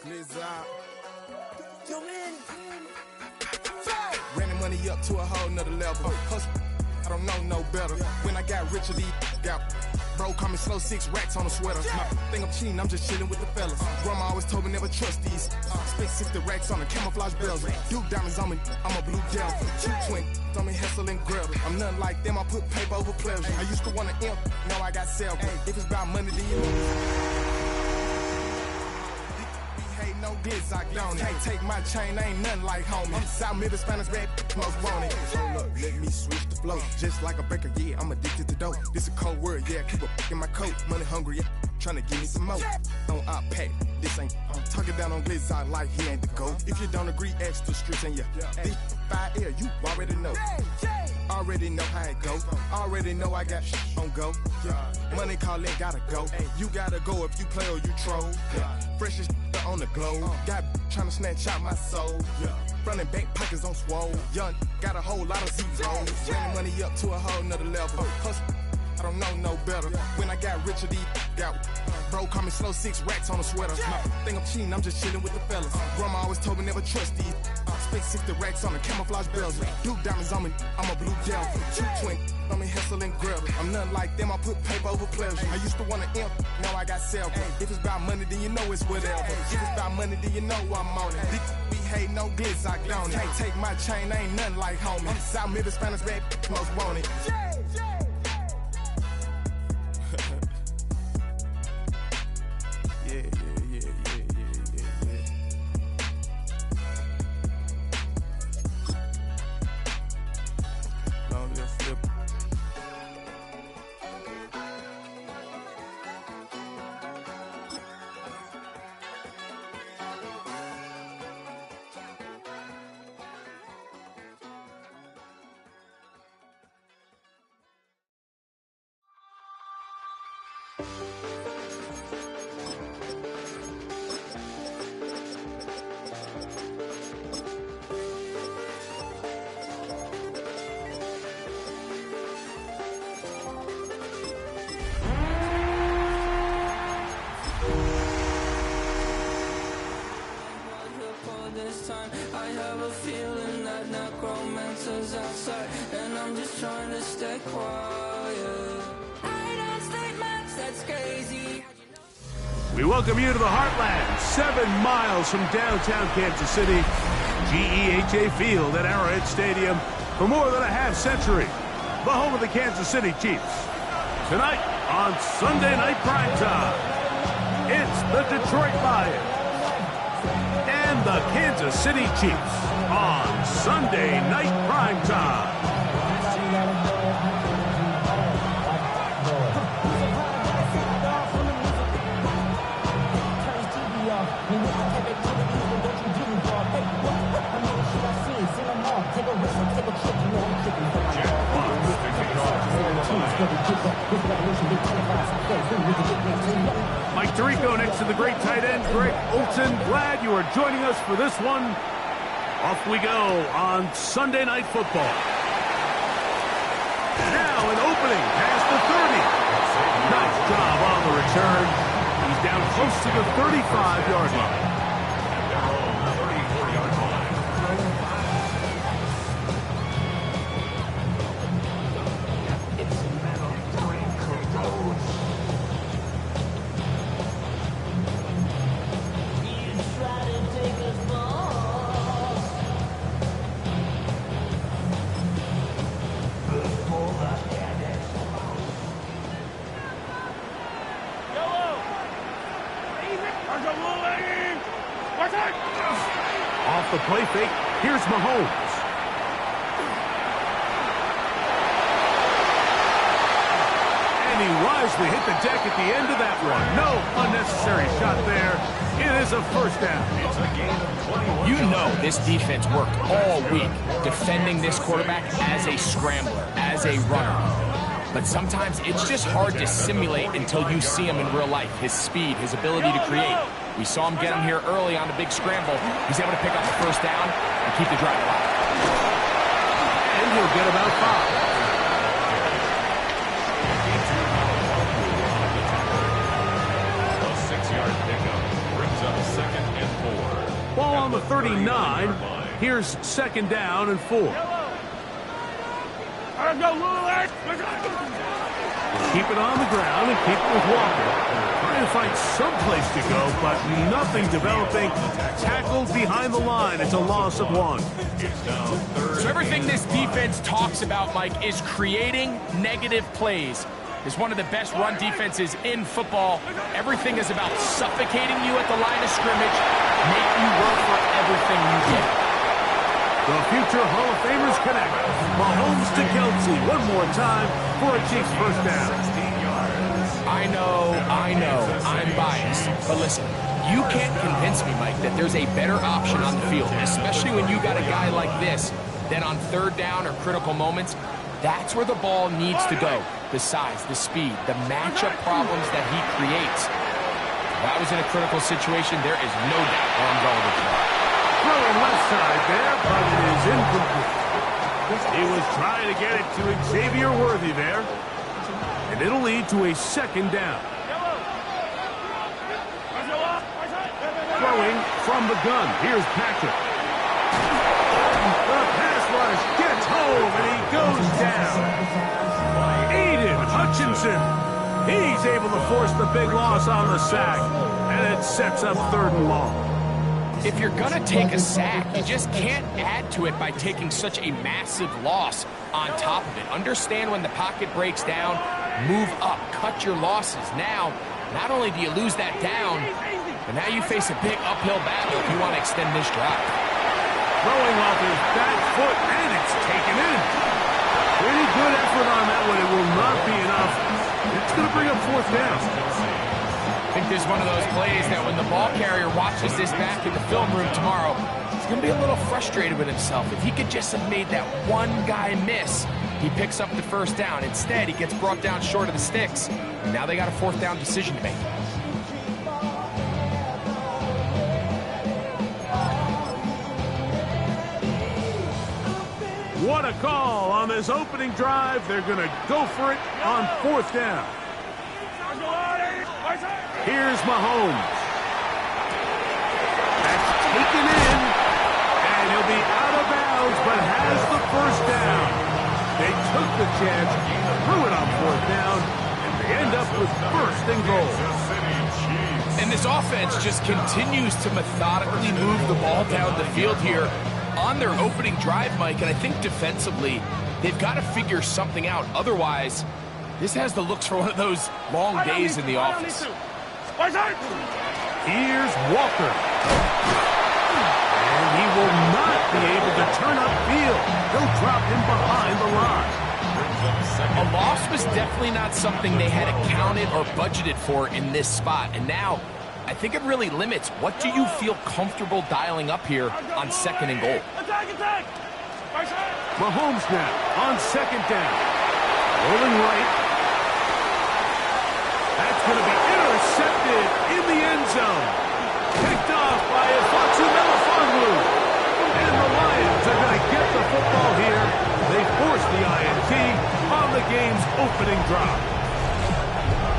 Yo, man. Ran the money up to a whole nother level. Hustle, I don't know no better. When I got richer, these got bro, call me slow, 6 racks on a sweater. Think I'm cheating, I'm just chilling with the fellas. Grandma always told me never trust these. Spent 60 racks on the camouflage bells. Duke diamonds on me, I'm a blue gel. 220 on me, Hessel and Grub. I'm nothing like them, I put paper over pleasure. I used to want to imp, now I got self. If it's about money, then you know. No glitz, I don't it. Take my chain, ain't nothing like homie. South Middle Spanish bad, most want it. Hold up, let me switch the flow. Just like a baker, yeah, I'm addicted to dope. This a cold word, yeah, keep a in my coat. Money hungry, yeah, tryna give me some more. On I pack, this ain't. I'm talking down on glitz, I like he ain't the GOAT. If you don't agree, ask the streets and yeah. This fire air, you already know. Already know how it go. Already know I got on go. Money calling, gotta go. You gotta go if you play or you troll. Freshest on the globe. Got tryna snatch out my soul. Front and back pockets on swole. Young, got a whole lot of zeros. Ran the money up to a whole nother level. Hustle, I don't know no better. When I got richer, these got bro, call me slow, 6 racks on a sweater. Think I'm cheating, I'm just chilling with the fellas. Grandma always told me never trust these. Spent 60 racks on the camouflage bells. Duke diamonds on me, I'm a blue gel. 220 on me, Hessel and Grub. I'm nothing like them, I put paper over pleasure. I used to want to imp, now I got self. If it's about money, then you know it's whatever. If it's about money, then you know I'm on it. We hate no glitz, I don't it. Can't take my chain, ain't nothing like homie. South Middle Spanish bad, most want it. I have a feeling that necromancer's outside, and I'm just trying to stay quiet. I don't statements, that's crazy. We welcome you to the Heartland, 7 miles from downtown Kansas City, GEHA Field at Arrowhead Stadium for more than a half century, the home of the Kansas City Chiefs. Tonight on Sunday Night Primetime, it's the Detroit Lions and the Kansas City Chiefs on Sunday Night Primetime. Mike Tirico next to the great tight end, Greg Olsen. Glad you are joining us for this one. Off we go on Sunday Night Football. Now an opening past the 30. Nice job on the return. He's down close to the 35-yard line. Off the play fake, here's Mahomes. And he wisely hit the deck at the end of that one. No unnecessary shot there. It is a first down. It's a gain of 21. You know this defense worked all week defending this quarterback as a scrambler, as a runner. But sometimes it's just hard to simulate until you see him in real life. His speed, his ability to create. We saw him get him here early on the big scramble. He's able to pick up the first down and keep the drive alive. And he'll get about 5. A 6-yard pickup brings up 2nd and 4. on the 39. Here's 2nd down and 4. Keep it on the ground and keep it with Walker. Trying to find some place to go, but nothing developing. Tackled behind the line. It's a loss of 1. So everything this defense talks about, Mike, is creating negative plays. It's one of the best run defenses in football. Everything is about suffocating you at the line of scrimmage, make you work for everything you get. The future Hall of Famers connect. Mahomes to Kelsey one more time for a Chiefs first down. I know, I'm biased. But listen, you can't convince me, Mike, that there's a better option on the field, especially when you got a guy like this, that on 3rd down or critical moments, that's where the ball needs to go. The size, the speed, the matchup problems that he creates. If I was in a critical situation, there is no doubt where I'm going with that. Throwing left side there, but it is incomplete. He was trying to get it to Xavier Worthy there. And it'll lead to a 2nd down. Throwing from the gun. Here's Patrick. The pass rush gets home, and he goes down. Aiden Hutchinson. He's able to force the big loss on the sack, and it sets up 3rd and long. If you're going to take a sack, you just can't add to it by taking such a massive loss on top of it. Understand when the pocket breaks down, move up, cut your losses. Now, not only do you lose that down, but now you face a big uphill battle if you want to extend this drive. Throwing off his back foot, and it's taken in. Pretty good effort on that one. It will not be enough. It's going to bring up 4th down. I think this is one of those plays that when the ball carrier watches this back in the film room tomorrow, he's going to be a little frustrated with himself. If he could just have made that one guy miss, he picks up the 1st down. Instead, he gets brought down short of the sticks. And now they got a 4th down decision to make. What a call on this opening drive. They're going to go for it on 4th down. Here's Mahomes. That's taken in, and he'll be out of bounds, but has the 1st down. They took the chance, threw it on 4th down, and they end up with 1st and goal. And this offense just continues to methodically move the ball down the field here on their opening drive, Mike, and I think defensively, they've got to figure something out. Otherwise, this has the looks for one of those long days in the office. Here's Walker. And he will not be able to turn upfield. They'll drop him behind the line. A loss was definitely not something they had accounted or budgeted for in this spot. And now, I think it really limits what do you feel comfortable dialing up here on 2nd and goal. Mahomes now on 2nd down. Rolling right. That's going to be intercepted in the end zone. Picked off by Ifotu Melifonwu. And the Lions are going to get the football here. They force the INT on the game's opening drive.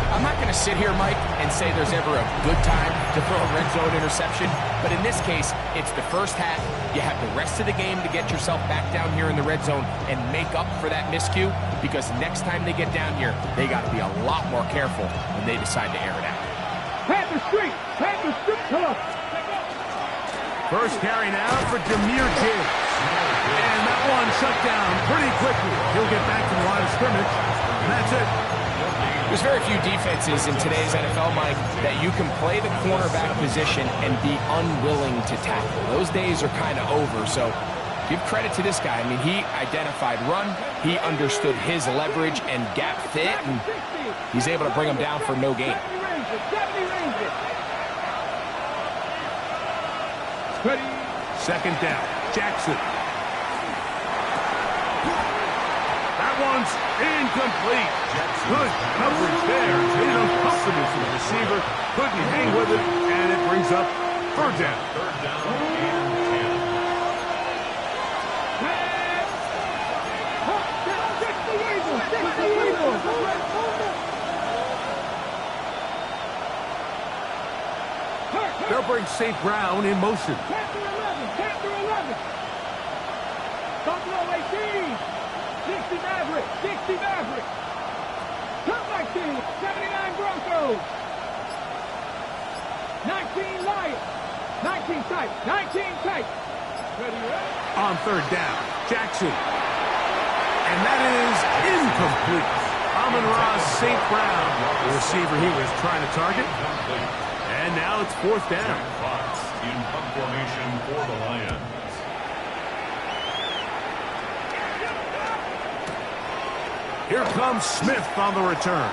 I'm not going to sit here, Mike, and say there's ever a good time to throw a red zone interception, but in this case, it's the first half. You have the rest of the game to get yourself back down here in the red zone and make up for that miscue, because next time they get down here, they got to be a lot more careful when they decide to air it out. Panther Street, come on. First carry now for Jahmyr Gibbs. And that one shut down pretty quickly. He'll get back to the line of scrimmage, and that's it. There's very few defenses in today's NFL, Mike, that you can play the cornerback position and be unwilling to tackle. Those days are kind of over, so give credit to this guy. I mean, he identified run, he understood his leverage and gap fit, and he's able to bring him down for no gain. Ready. 2nd down. Jackson. That one's incomplete. Good coverage there. Made it uncomfortable for the receiver. Couldn't hang with it, and it brings up 3rd down. 3rd down and 10. They'll bring St. Brown in motion. Panther 11, Panther 11. Buffalo 18, 60 Mavericks, 60 Mavericks. Top 19, 79 Broncos. 19 Lions, 19 tight, 19 tight. Ready, ready? On third down, Jackson. And that is incomplete. Amon-Ra St. Brown, the receiver he was trying to target. And now it's fourth down. Fox in punt formation for the Lions. Here comes Smith on the return.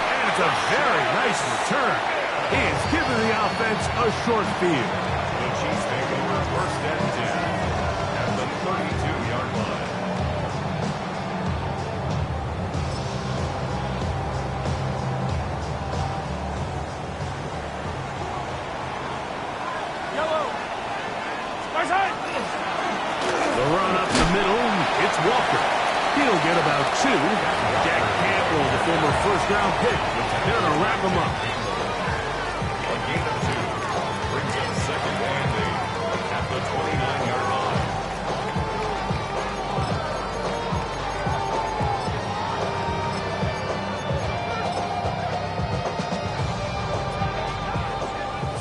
And it's a very nice return. He has given the offense a short field. The Chiefs take over first and 10 at the 32-yard line. The run up the middle, it's Walker. He'll get about 2. Jack Campbell, the former first-round pick, they're going to wrap him up. A gain of 2 brings up second and 8 at the 29-yard line.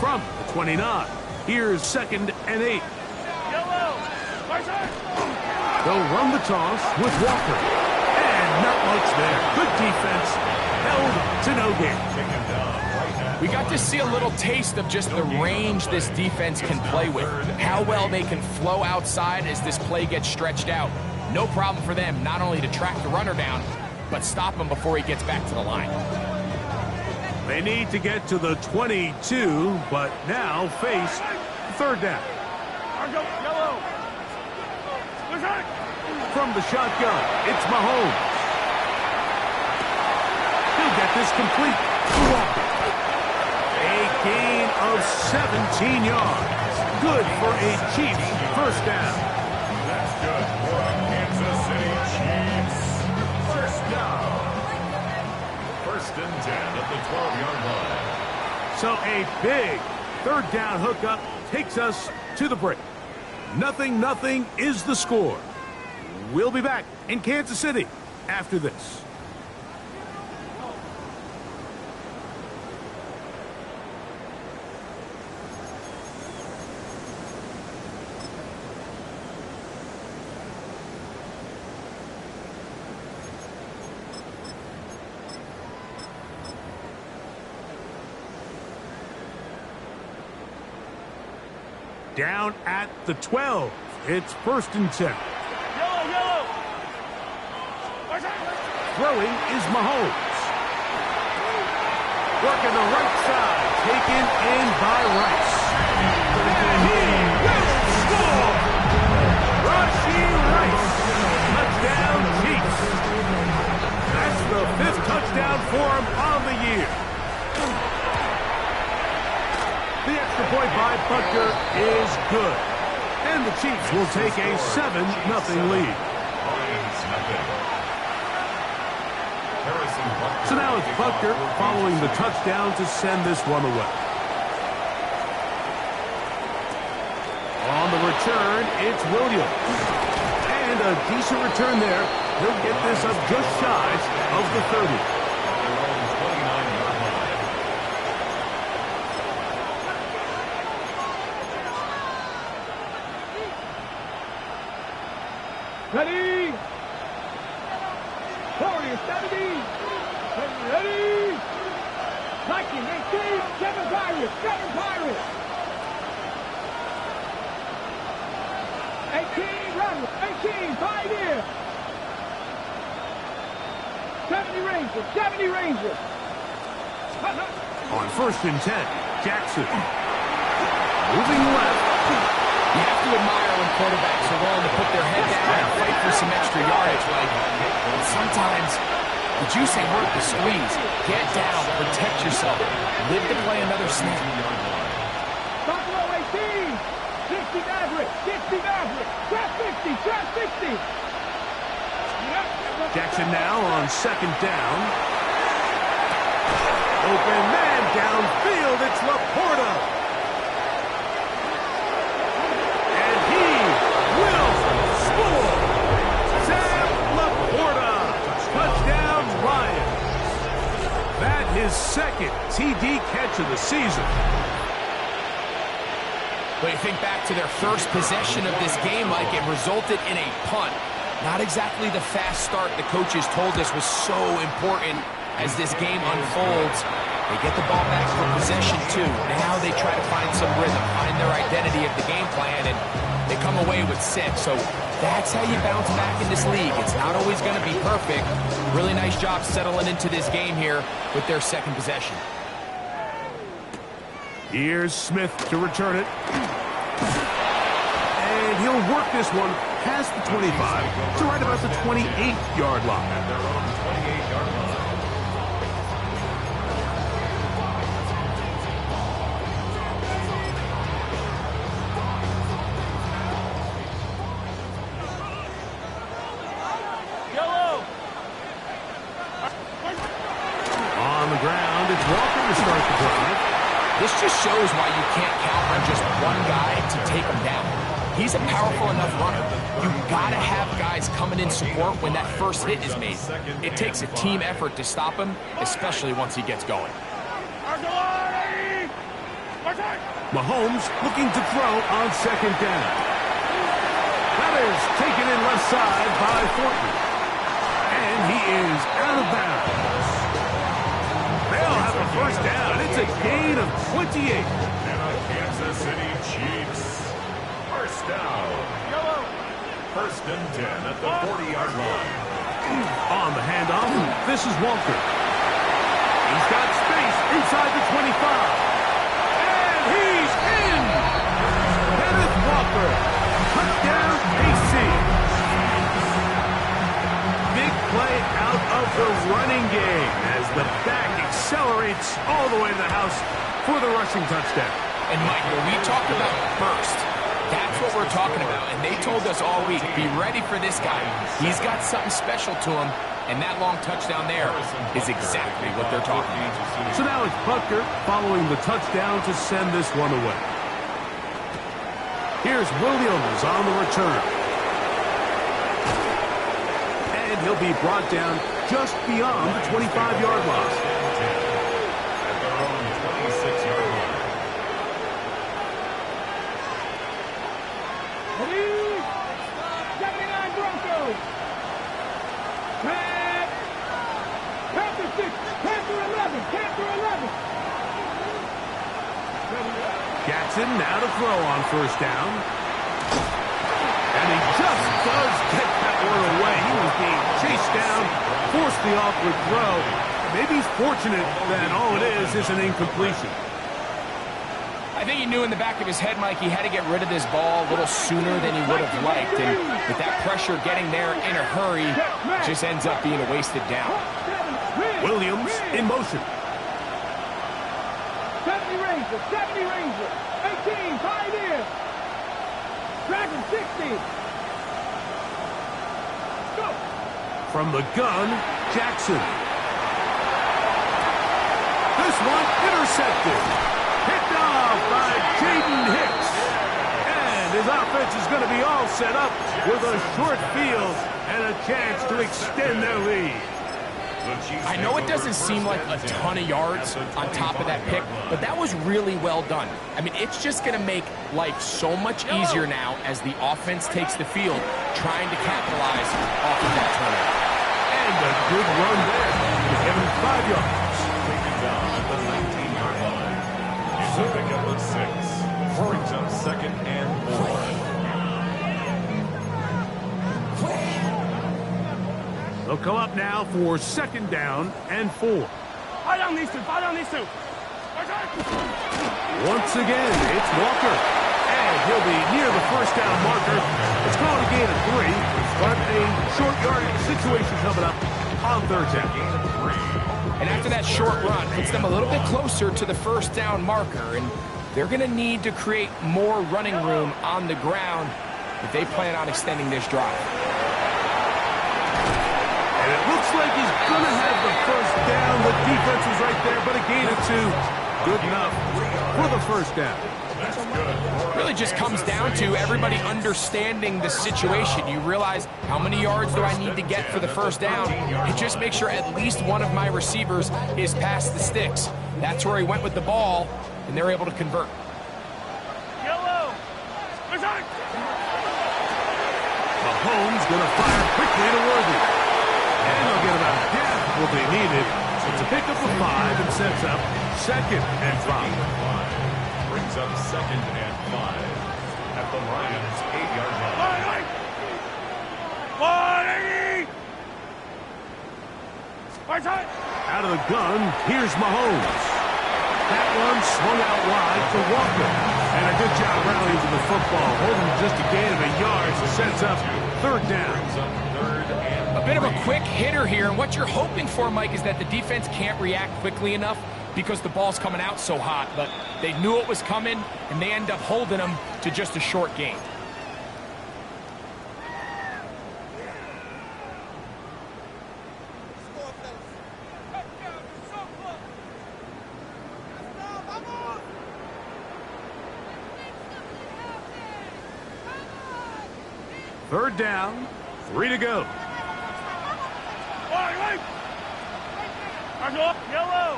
From the 29, here's second and 8. They'll run the toss with Walker. And not much there. Good defense. Held to no gain. We got to see a little taste of just the range this defense can play with. How well they can flow outside as this play gets stretched out. No problem for them not only to track the runner down, but stop him before he gets back to the line. They need to get to the 22, but now face third down. From the shotgun, it's Mahomes. He'll get this complete to Walker. A gain of 17 yards. Good for a Chiefs first down. That's good for the Kansas City Chiefs. First down. First and 10 at the 12-yard line. So a big third down hookup takes us to the break. 0-0 is the score. We'll be back in Kansas City after this. Down at the 12. It's first and 10. Throwing is Mahomes. Working the right side. Taken in by Rice. And he will score! Rashee Rice. Touchdown Chiefs. That's the 5th touchdown for him on the year. The extra point by Butker is good. And the Chiefs will take a 7-0 lead. So now it's Butker following the touchdown to send this one away. On the return, it's Williams. And a decent return there. He'll get this up just shy of the 30. Ready? 40, 70. Ready? Viking 18, 7 Pirates, 7 Pirates. 18 runners, 18, Pioneer. 70 Rangers, 70 Rangers. On first and 10, Jackson. Moving left. You have to admire when quarterbacks are willing to put their head down and fight for some extra yardage. But sometimes the juice ain't worth the squeeze. Get down, protect yourself, live to play another snap. Buffalo 18, 60 Mavericks, 60 Mavericks, trap 50, trap 60. Jackson now on second down. open man downfield. It's Laporta. And he will score. Sam Laporta. Touchdown, Lions. That his second TD catch of the season. But you think back to their first possession of this game, Mike, it resulted in a punt. Not exactly the fast start the coaches told us was so important as this game unfolds. They get the ball back for possession too. Now they try to find some rhythm, find their identity of the game plan, and they come away with 6. So that's how you bounce back in this league. It's not always going to be perfect. Really nice job settling into this game here with their second possession. Here's Smith to return it. And he'll work this one past the 25 to right about the 28-yard line. At their own 28-yard line. On the ground, it's Walker to start the drive. This just shows why you can't count on just one guy to take him down. He's a powerful enough runner. You've got to have guys coming in support when that first hit is made. It takes a team effort to stop him, especially once he gets going. Mahomes looking to throw on second down. That is taken in left side by Fortney. And he is out of bounds. They'll have a first down. It's a gain of 28. And the Kansas City Chiefs. First down. First and 10 at the 40-yard line. On the handoff, this is Walker. He's got space inside the 25. And he's in! Kenneth Walker. Touchdown, KC. Big play out of the running game as the back accelerates all the way to the house for the rushing touchdown. And Mike, when we talk about burst, that's what we're talking about. And they told us all week, be ready for this guy. He's got something special to him. And that long touchdown there is exactly what they're talking about. So now it's Butker following the touchdown to send this one away. Here's Williams on the return. And he'll be brought down just beyond the 25-yard line. At their own 26-yard line. Ready? 79 Broncos. Red. Panther 6. Panther 11. Panther 11. Jackson now to throw on first down. And he just does get that one away. He was being chased down, forced the awkward throw. Maybe he's fortunate that all it is an incompletion. I think he knew in the back of his head, Mike, he had to get rid of this ball a little sooner than he would have liked. And with that pressure getting there in a hurry, it just ends up being a wasted down. Williams in motion. 70 Ranger. 70 Ranger. 18. Pioneer. Dragon 60. Go. From the gun, Jackson. This one intercepted. Picked off by Jaden Hicks. And his offense is going to be all set up with a short field and a chance to extend their lead. I know it doesn't seem like a ton of yards on top of that pick, but that was really well done. I mean, it's just going to make life so much easier now as the offense takes the field, trying to capitalize off of that turnover. And a good run there to give him 5 yards. Taken down at the 19-yard line. He's a pickup of 6. Brings up second and 4. They'll come up now for second down and 4. Fire on these two. Fire on these two. Once again, it's Walker. And he'll be near the first down marker. It's called a gain of 3, but a short yardage situation coming up on third down. And after that short run, puts them a little bit closer to the first down marker. And they're going to need to create more running room on the ground if they plan on extending this drive. And it looks Looks like he's going to have the first down. The defense was right there, but a gain of 2. Good enough for the first down. Really just comes down to everybody understanding the situation. You realize how many yards do I need to get for the first down, and just make sure at least one of my receivers is past the sticks. That's where he went with the ball, and they're able to convert. Yellow. Mahomes going to fire quickly to Worthy. And they'll get about half what they needed. It's a pickup of 5 and sets up 2nd and 5. Brings up 2nd and 5 at the Lions' 8-yard line. 180! Out of the gun, here's Mahomes. That one swung out wide to Walker. And a good job rallying to the football. Holding just a gain of a yard. Sets up 3rd down. A bit of a quick hitter here, and what you're hoping for, Mike, is that the defense can't react quickly enough because the ball's coming out so hot, but they knew it was coming, and they end up holding them to just a short gain. Third down, 3 to go. Yellow.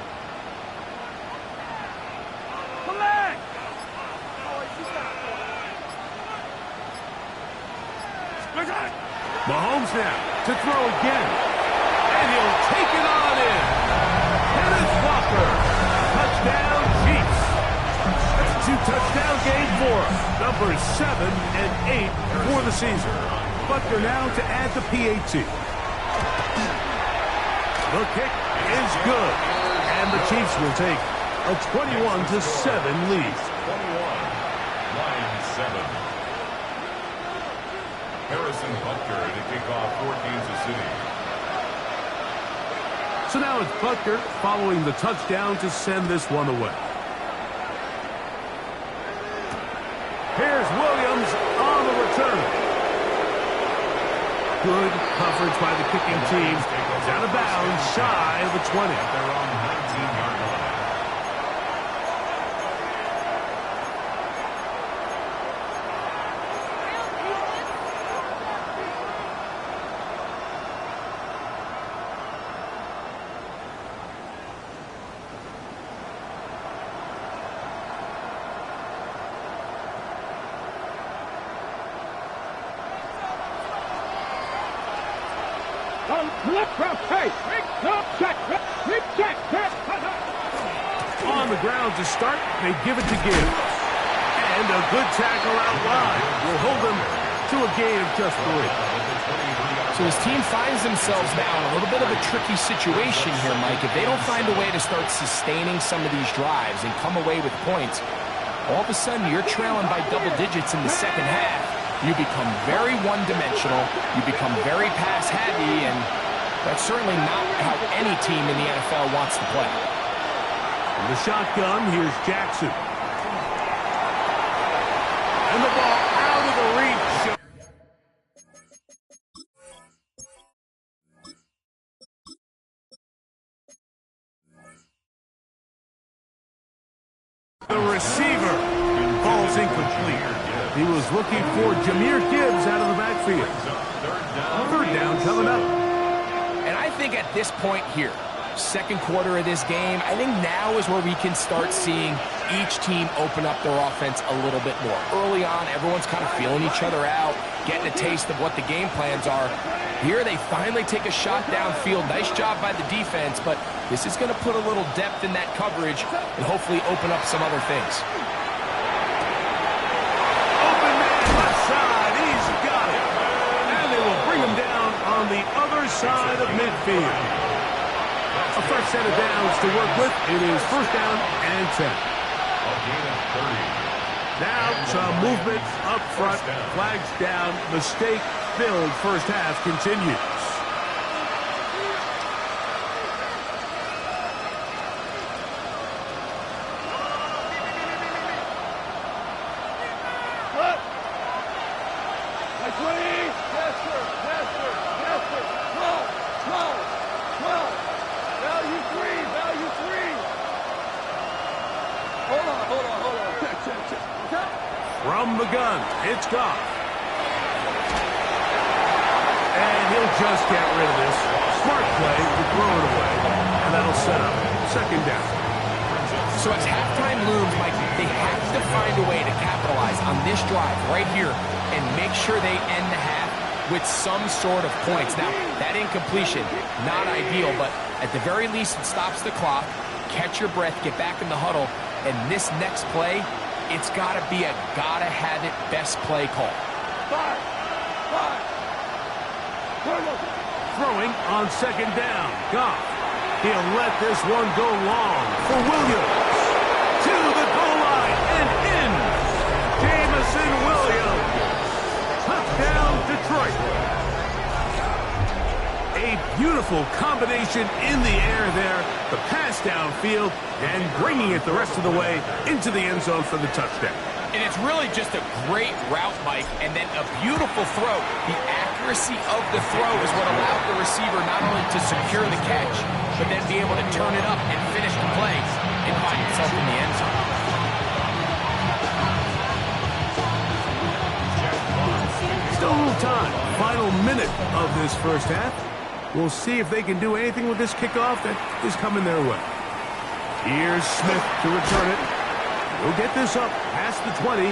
Collect. Mahomes now to throw again. And he'll take it on in. Kenneth Walker. Touchdown, Chiefs. That's a 2-touchdown game for him. Numbers 7 and 8 for the season. Butker now to add the PAT. The kick is good. And the Chiefs will take a 21-7 lead. 21, Lions 7. Harrison Butker to kick off for Kansas City. So now it's Butker following the touchdown to send this one away. Here's Williams on the return. Good coverage by the kicking team. It's out of bounds, shy of the 20. They're on 19-yard line. On the ground to start, they give it to Gibbs. And a good tackle out wide will hold them to a gain of just 3. So his team finds themselves now in a little bit of a tricky situation here, Mike. If they don't find a way to start sustaining some of these drives and come away with points, all of a sudden you're trailing by double digits in the second half. You become very one-dimensional. You become very pass-heavy, and that's certainly not how any team in the NFL wants to play. In the shotgun, here's Jackson. And the ball out of the reach. The receiver falls incomplete. He was looking for Jahmyr Gibbs out of the backfield. Third down coming up. And I think at this point here, second quarter of this game, I think now is where we can start seeing each team open up their offense a little bit more. Early on, everyone's kind of feeling each other out, getting a taste of what the game plans are. Here they finally take a shot downfield. Nice job by the defense, but this is going to put a little depth in that coverage and hopefully open up some other things. Open man left side. He's got it. And they will bring him down on the other side of midfield. A fresh set of downs to work with. It is first down and 10. A gain of 30. Now some movement up front. Flags down. Mistake-filled first half continues. From the gun, it's Goff. And he'll just get rid of this. Smart play to throw it away. And that'll set up second down. So as halftime looms, Mike, they have to find a way to capitalize on this drive right here and make sure they end the half with some sort of points. Now, that incompletion, not ideal, but at the very least, it stops the clock. Catch your breath, get back in the huddle, and this next play, it's got to be a gotta-have-it best play call. Throwing on second down. Goff. He'll let this one go long for Williams. To the goal line and in. Jameson Williams. Touchdown, Detroit. A beautiful combination in the air there. The pass downfield and bringing it the rest of the way into the end zone for the touchdown. And it's really just a great route, Mike, and then a beautiful throw. The accuracy of the throw is what allowed the receiver not only to secure the catch, but then be able to turn it up and finish the play and find himself in the end zone. Still a little time. Final minute of this first half. We'll see if they can do anything with this kickoff that is coming their way. Here's Smith to return it. We'll get this up past the 20.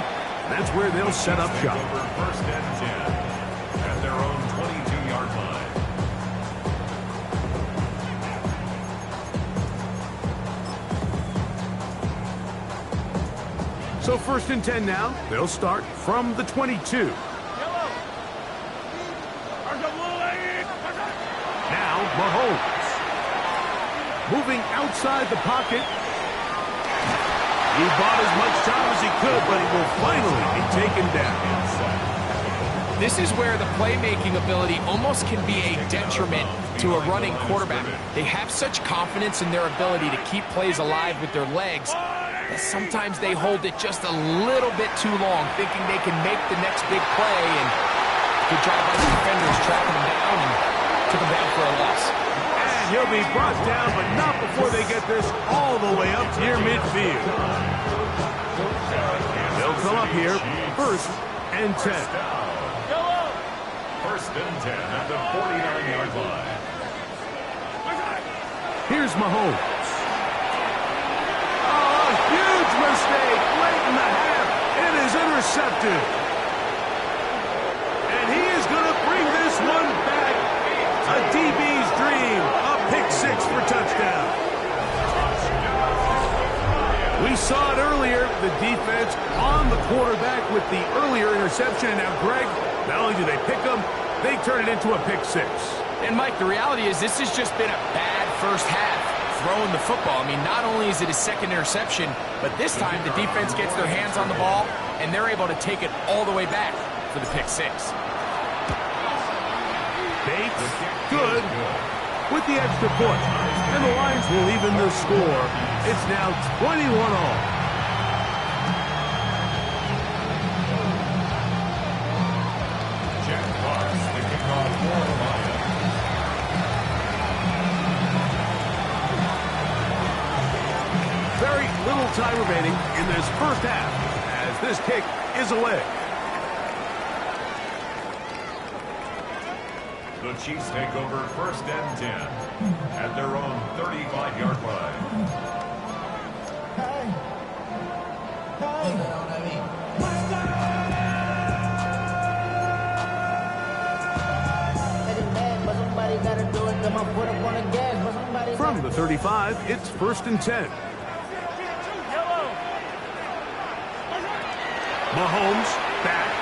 That's where they'll set up shop. First and 10 at their own 22-yard line. So first and 10 now. They'll start from the 22. Now Mahomes. Moving outside the pocket. He bought as much time as he could, but he will finally be taken down. This is where the playmaking ability almost can be a detriment to a running quarterback. They have such confidence in their ability to keep plays alive with their legs that sometimes they hold it just a little bit too long, thinking they can make the next big play, and good job by the defenders tracking him down and took him down for a loss. He'll be brought down, but not before they get this all the way up near midfield. They'll come up here, first and 10. First and 10 at the 49-yard line. Here's Mahomes. Oh, a huge mistake late in the half. It is intercepted. And he is going to bring this one back. A DB's dream. Pick six for touchdown. We saw it earlier, the defense on the quarterback with the earlier interception. And now, Greg, not only do they pick them, they turn it into a pick six. And, Mike, the reality is this has just been a bad first half throwing the football. I mean, not only is it a second interception, but this time the defense gets their hands on the ball, and they're able to take it all the way back for the pick six. Bates, good. With the extra point, and the Lions will even the score. It's now 21-all. Jack Clark, the kickoff for the Lions. Very little time remaining in this first half as this kick is away. The Chiefs take over first and 10 at their own 35-yard line. From the 35, it's first and 10. Mahomes back.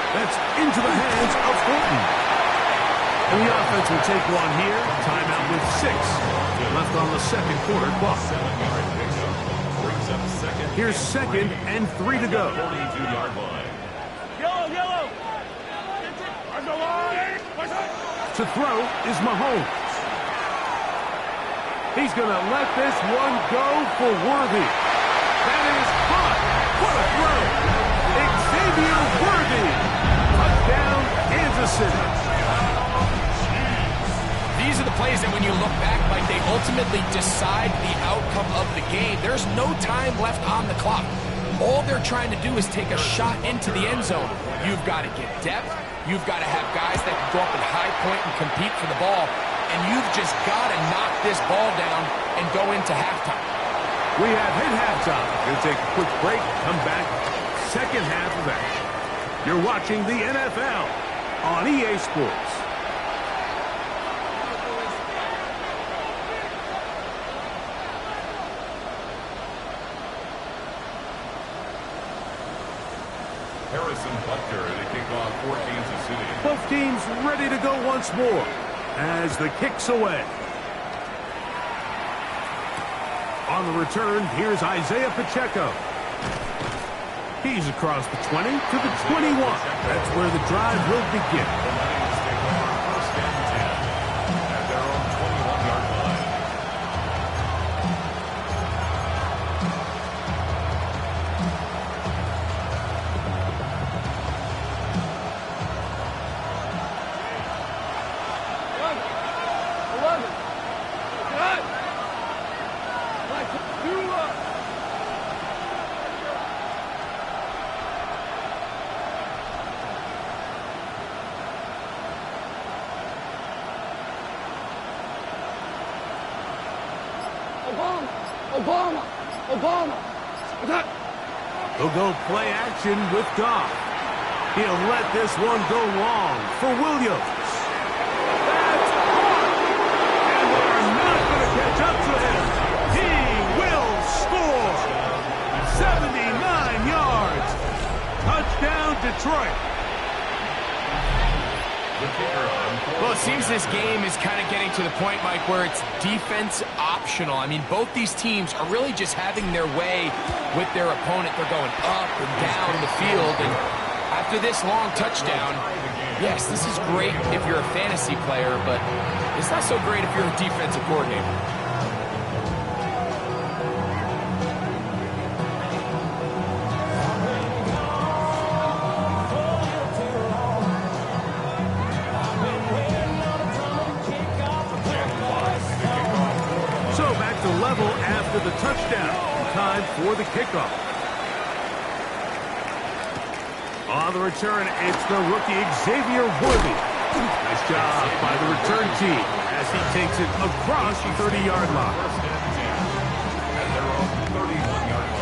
That's into the hands of Horton. And the offense will take one here. Timeout with 6 left on the second quarter clock. Here's second and 3 to go. 42-yard line. To throw is Mahomes. He's going to let this one go for Worthy. That is caught. What a throw. Xavier Worthy. Touchdown, Kansas City. The these are the plays that when you look back, like, they ultimately decide the outcome of the game. There's no time left on the clock. All they're trying to do is take a shot into the end zone. You've got to get depth. You've got to have guys that can go up at high point and compete for the ball. And you've just got to knock this ball down and go into halftime. We have hit halftime. We'll take a quick break, come back, second half of action. You're watching the NFL on EA Sports. Harrison Butker to kick off for Kansas City. Both teams ready to go once more as the kick's away. On the return, here's Isaiah Pacheco. He's across the 20 to the 21. That's where the drive will begin. The Lions take over first and 10 at their own 21-yard line. He'll go play action with Goff. He'll let this one go long for Williams. That's caught! And they're not going to catch up to him. He will score! 79 yards. Touchdown, Detroit. Well, it seems this game is kind of getting to the point, Mike, where it's defense optional. I mean, both these teams are really just having their way with their opponent. They're going up and down the field, and after this long touchdown, yes, this is great if you're a fantasy player, but it's not so great if you're a defensive coordinator. Level after the touchdown. Time for the kickoff. On the return, it's the rookie Xavier Worthy. Nice job by the return team as he takes it across the 30-yard line. First and 10 at their own 31-yard line.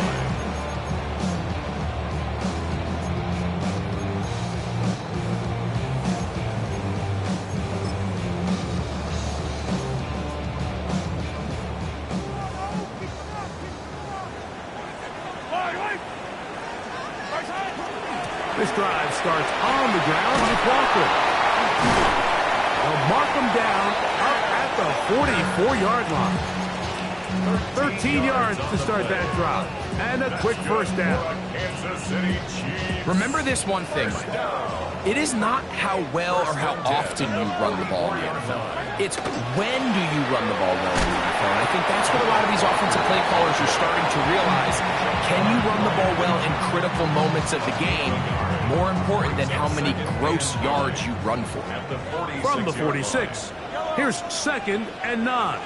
This drive starts on the ground with Walker. They'll mark him down up at the 44-yard line. 13 yards to start that drive. And a quick first down. Kansas City Chiefs. Remember this one thing. It is not how well or how often you run the ball in the NFL. It's when do you run the ball well in the NFL. And I think that's what a lot of these offensive play callers are starting to realize. Can you run the ball well in critical moments of the game? More important than how many gross yards you run for. From the 46, here's 2nd and 9.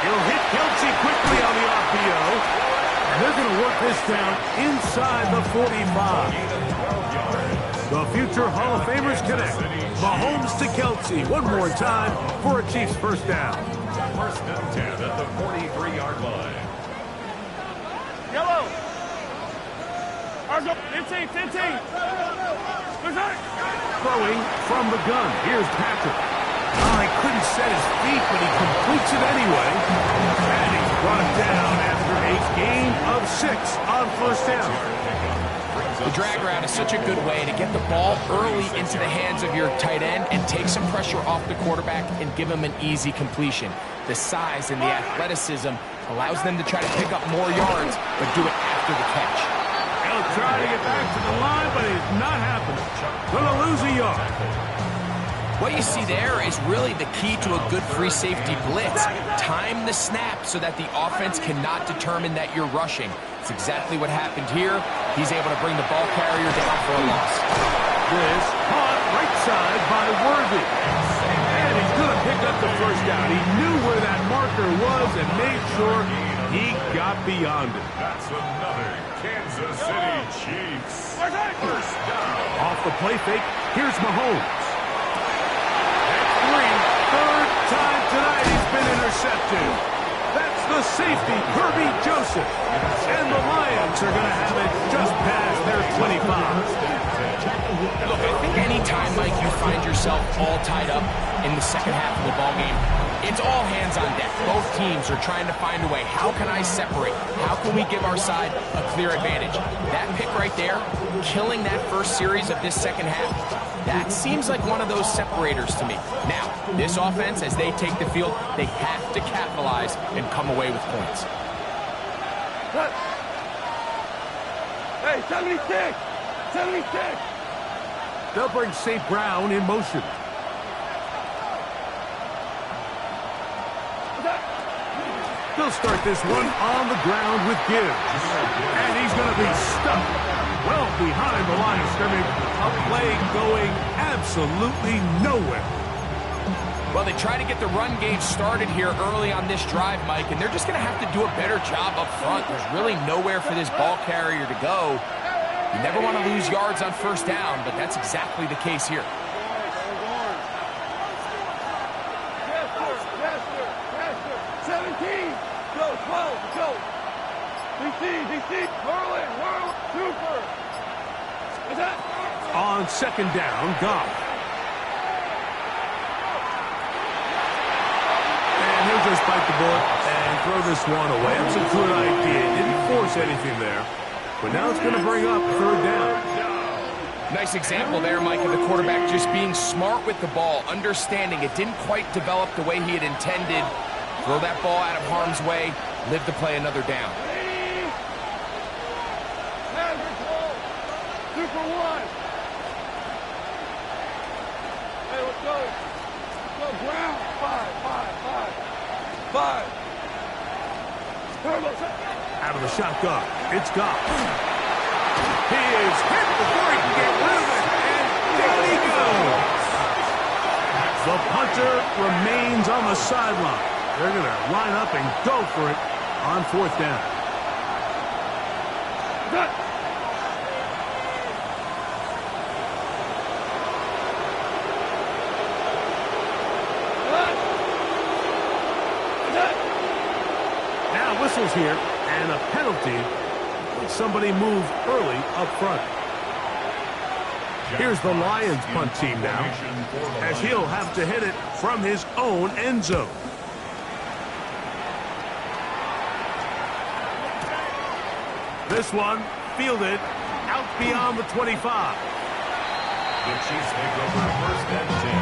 He'll hit Kelce quickly on the RPO. And they're going to work this down inside the 45. The future Hall of Famers connect. Mahomes to Kelce one more time for a Chiefs first down. First and 10 at the 43-yard line. Yellow. 15. Throwing from the gun. Here's Patrick. Oh, he couldn't set his feet, but he completes it anyway. And he's brought down after a gain of 6 on first down. The drag route is such a good way to get the ball early into the hands of your tight end and take some pressure off the quarterback and give him an easy completion. The size and the athleticism allows them to try to pick up more yards, but do it after the catch. He'll try to get back to the line, but it's not happening. Gonna lose a yard. What you see there is really the key to a good free safety blitz. Time the snap so that the offense cannot determine that you're rushing. It's exactly what happened here. He's able to bring the ball carrier down for a loss. This caught Right side by Worthy. And he's going to pick up the first down. He knew where that marker was and made sure he got beyond it. That's another Kansas City Chiefs first down. Off the play fake, here's Mahomes. At 3, third time tonight he's been intercepted. That's the safety, Kirby Joseph. And the Lions are going to have it just past their 25. Look, I think anytime, Mike, you find yourself all tied up in the second half of the ballgame, it's all hands on deck. Both teams are trying to find a way. How can I separate? How can we give our side a clear advantage? That pick right there, killing that first series of this second half, that seems like one of those separators to me. Now, this offense, as they take the field, they have to capitalize and come away with points. Hey, 76! 76! They'll bring St. Brown in motion. They'll start this one on the ground with Gibbs. And he's going to be stuck well behind the line of scrimmage. A play going absolutely nowhere. Well, they try to get the run game started here early on this drive, Mike, and they're just going to have to do a better job up front. There's really nowhere for this ball carrier to go. You never want to lose yards on first down, but that's exactly the case here. Yes, sir. 17! Go, 12, go! DC, whirl in, super! Is that? On second down, Goff. And he'll just bite the bullet and throw this one away. That's a good idea. Didn't force anything there. But now it's going to bring up third down. Nice example there, Mike, of the quarterback just being smart with the ball, understanding it didn't quite develop the way he had intended. Throw that ball out of harm's way, live to play another down. Super one. Hey, let's go. Let's go, Brown. 5. Turbo. Out of the shotgun, it's Goff. He is hit before he can get rid of it, and down he goes. The punter remains on the sideline. They're going to line up and go for it on fourth down. Now whistles here, and a penalty when somebody moved early up front. Here's the Lions punt team now, as he'll have to hit it from his own end zone. This one fielded out beyond the 25. The Chiefs take over first and 10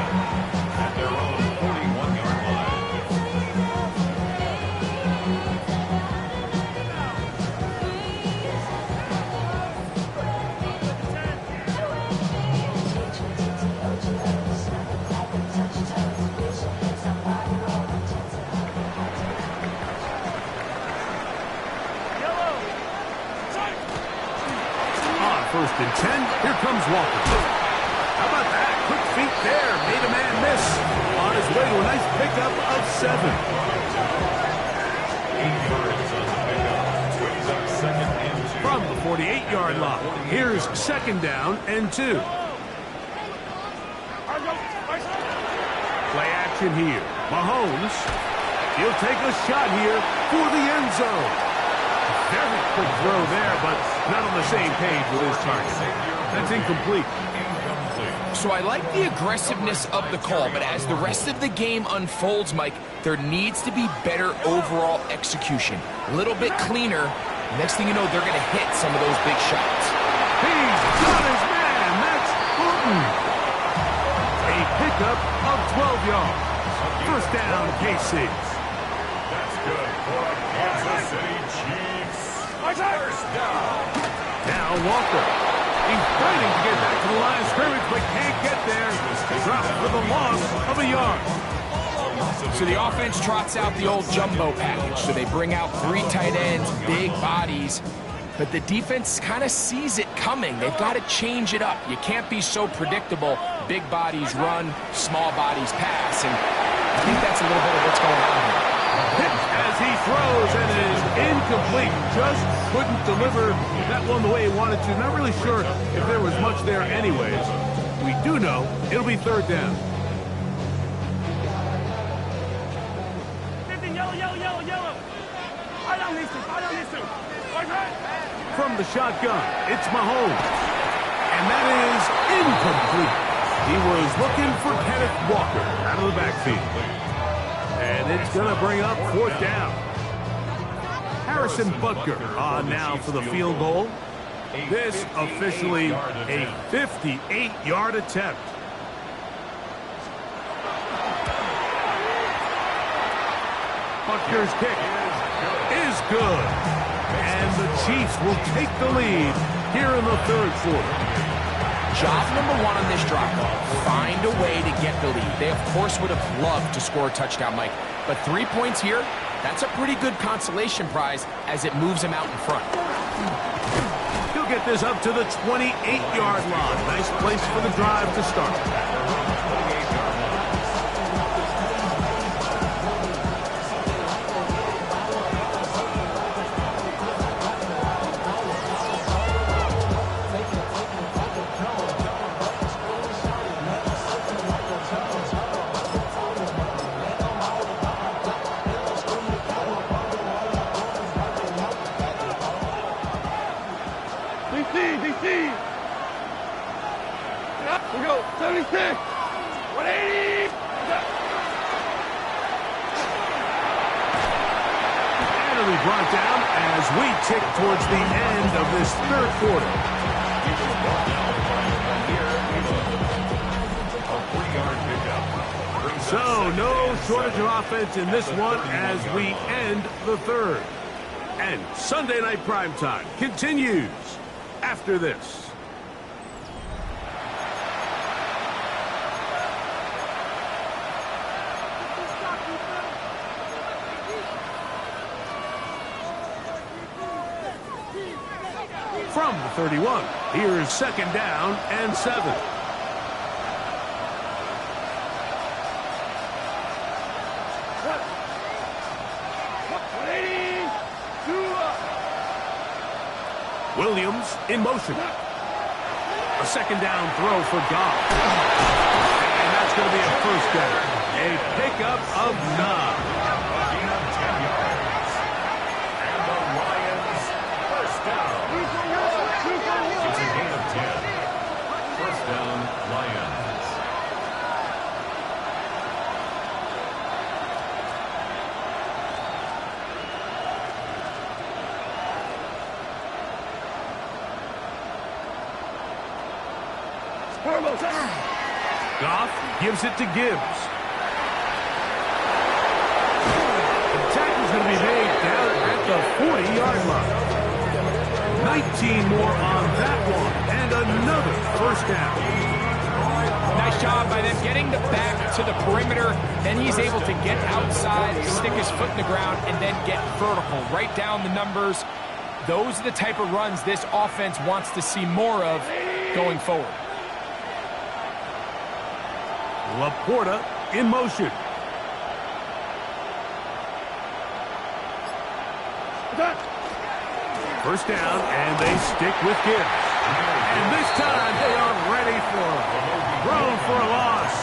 at their own 41-yard line. First and 10. Here comes Walker. How about that? Quick feet there. Made a man miss. On his way to a nice pickup of 7. 8 yards on the pickup. Brings up second and 2. From the 48-yard line. Here's second down and 2. Play action here. Mahomes. He'll take a shot here for the end zone. Very quick throw there, but not on the same page with his target. That's incomplete. So I like the aggressiveness of the call, but as the rest of the game unfolds, Mike, there needs to be better overall execution. A little bit cleaner. Next thing you know, they're going to hit some of those big shots. He's got his man. That's Fulton. A pickup of 12 yards. First down, KC. That's good for a Kansas City Chiefs. First down. Now Walker. He's fighting to get back to the line of scrimmage, but can't get there. Dropped for the loss of a yard. So the offense trots out the old jumbo package. So they bring out 3 tight ends, big bodies. but the defense kind of sees it coming. They've got to change it up. You can't be so predictable. Big bodies run, small bodies pass, and I think that's a little bit of what's going on here. Hit as he throws, and it is incomplete. Just couldn't deliver that one the way he wanted to. Not really sure if there was much there anyways. We do know it'll be third down. Yellow. From the shotgun, it's Mahomes. And that is incomplete. He was looking for Kenneth Walker out of the backfield. And it's going to bring up fourth down. Harrison Butker on now for the field goal. This officially a 58-yard attempt. Butker's kick is good. And the Chiefs will take the lead here in the third quarter. Job number one on this drive, find a way to get the lead. They, of course, would have loved to score a touchdown, Mike. But 3 points here, that's a pretty good consolation prize as it moves them out in front. He'll get this up to the 28-yard line. Nice place for the drive to start. DC. We go. 76. 180. And it'll be brought down as we tick towards the end of this third quarter. So no shortage of offense in this one as we end the third. And Sunday Night Primetime continues after this. From the 31, here's second down and 7. Williams in motion. A second down throw for Goff. And that's going to be a first down. A pickup of 9. And the Lions, first down. It's a gain of 10. First down, Lions. Goff gives it to Gibbs. The tackle's going to be made down at the 40-yard line. 19 more on that one, and another first down. Nice job by them getting the back to the perimeter. Then he's able to get outside, stick his foot in the ground, and then get vertical. Right down the numbers. Those are the type of runs this offense wants to see more of going forward. Laporta in motion. First down, and they stick with Gibbs. And this time, they are ready for him. Thrown for a loss,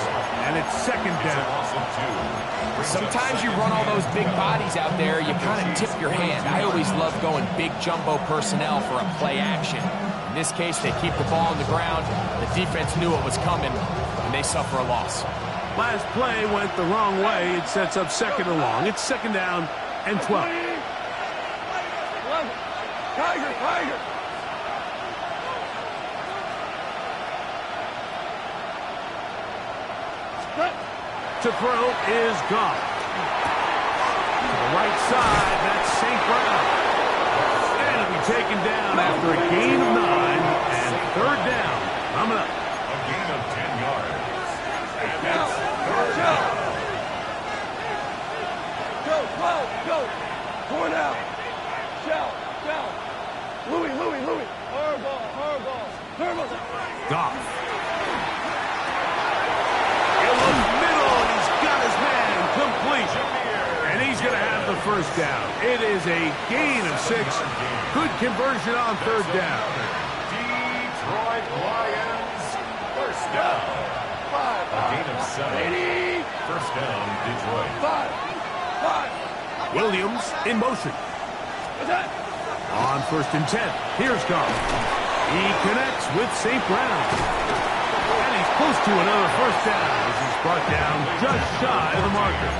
and it's second down. Sometimes you run all those big bodies out there, you kind of tip your hand. I always love going big jumbo personnel for a play action. In this case, they keep the ball on the ground. The defense knew it was coming, and they suffer a loss. Last play went the wrong way. It sets up second and long. It's second down and 12. Tiger. To throw is Goff. To the right side, that's St. Brown. And it'll be taken down after a gain of 9 and third down. Coming up. A gain of 10 yards. And that's third down. Go. Going out. Shout. Louis Goff. In the middle, he's got his man complete. And he's going to have the first down. It is a gain of 6. Good conversion on third down. Detroit Lions, first down. A gain of 7. First down, Detroit. Williams in motion. On 1st and 10, here's Goff. He connects with St. Brown. And he's close to another first down as he's brought down just shy of the marker.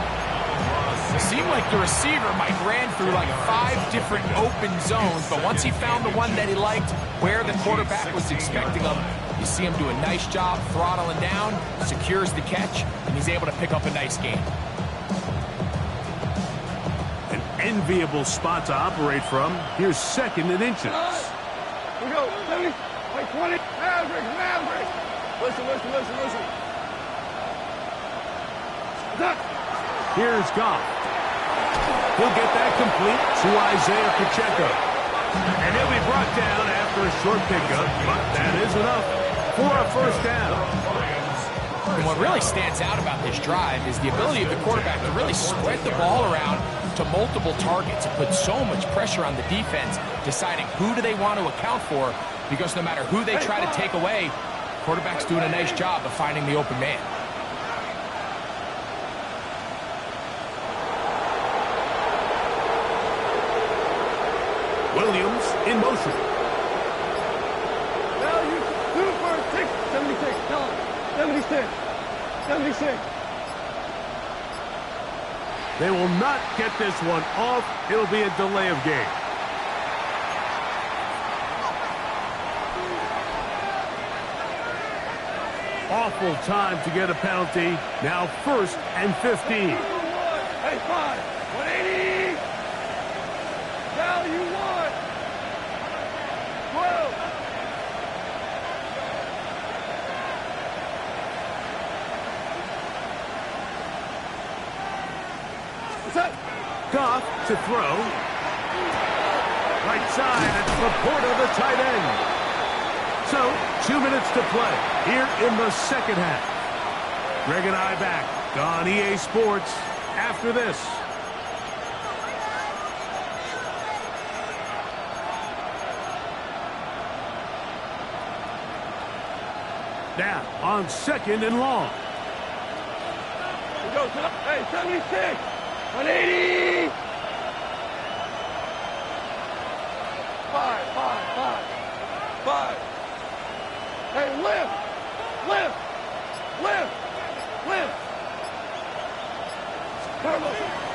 It seemed like the receiver might ran through like 5 different open zones, but once he found the one that he liked, where the quarterback was expecting him, you see him do a nice job throttling down, secures the catch, and he's able to pick up a nice gain. An enviable spot to operate from. Here's 2nd and inches. We go. 70. Wait, 20. Maverick. Listen. Here's Goff. He'll get that complete to Isaiah Pacheco. And he'll be brought down after a short pickup, but that is enough for a first down. And what really stands out about this drive is the ability of the quarterback to really spread the ball around to multiple targets and put so much pressure on the defense, deciding who do they want to account for, because no matter who they try to take away, quarterback's doing a nice job of finding the open man. Williams in motion. Now you 2 for 6. 76. Tell him. 76. They will not get this one off. It'll be a delay of game. Awful time to get a penalty. Now 1st and 15. Hey, 5. 180. Now you want. 12. Goff to throw. Right side, it's Laporta, the tight end. So, 2 minutes to play here in the second half. Greg and I back on EA Sports after this. Now, on 2nd and long. We go. Hey, 76. 180. 5. Hey, lift.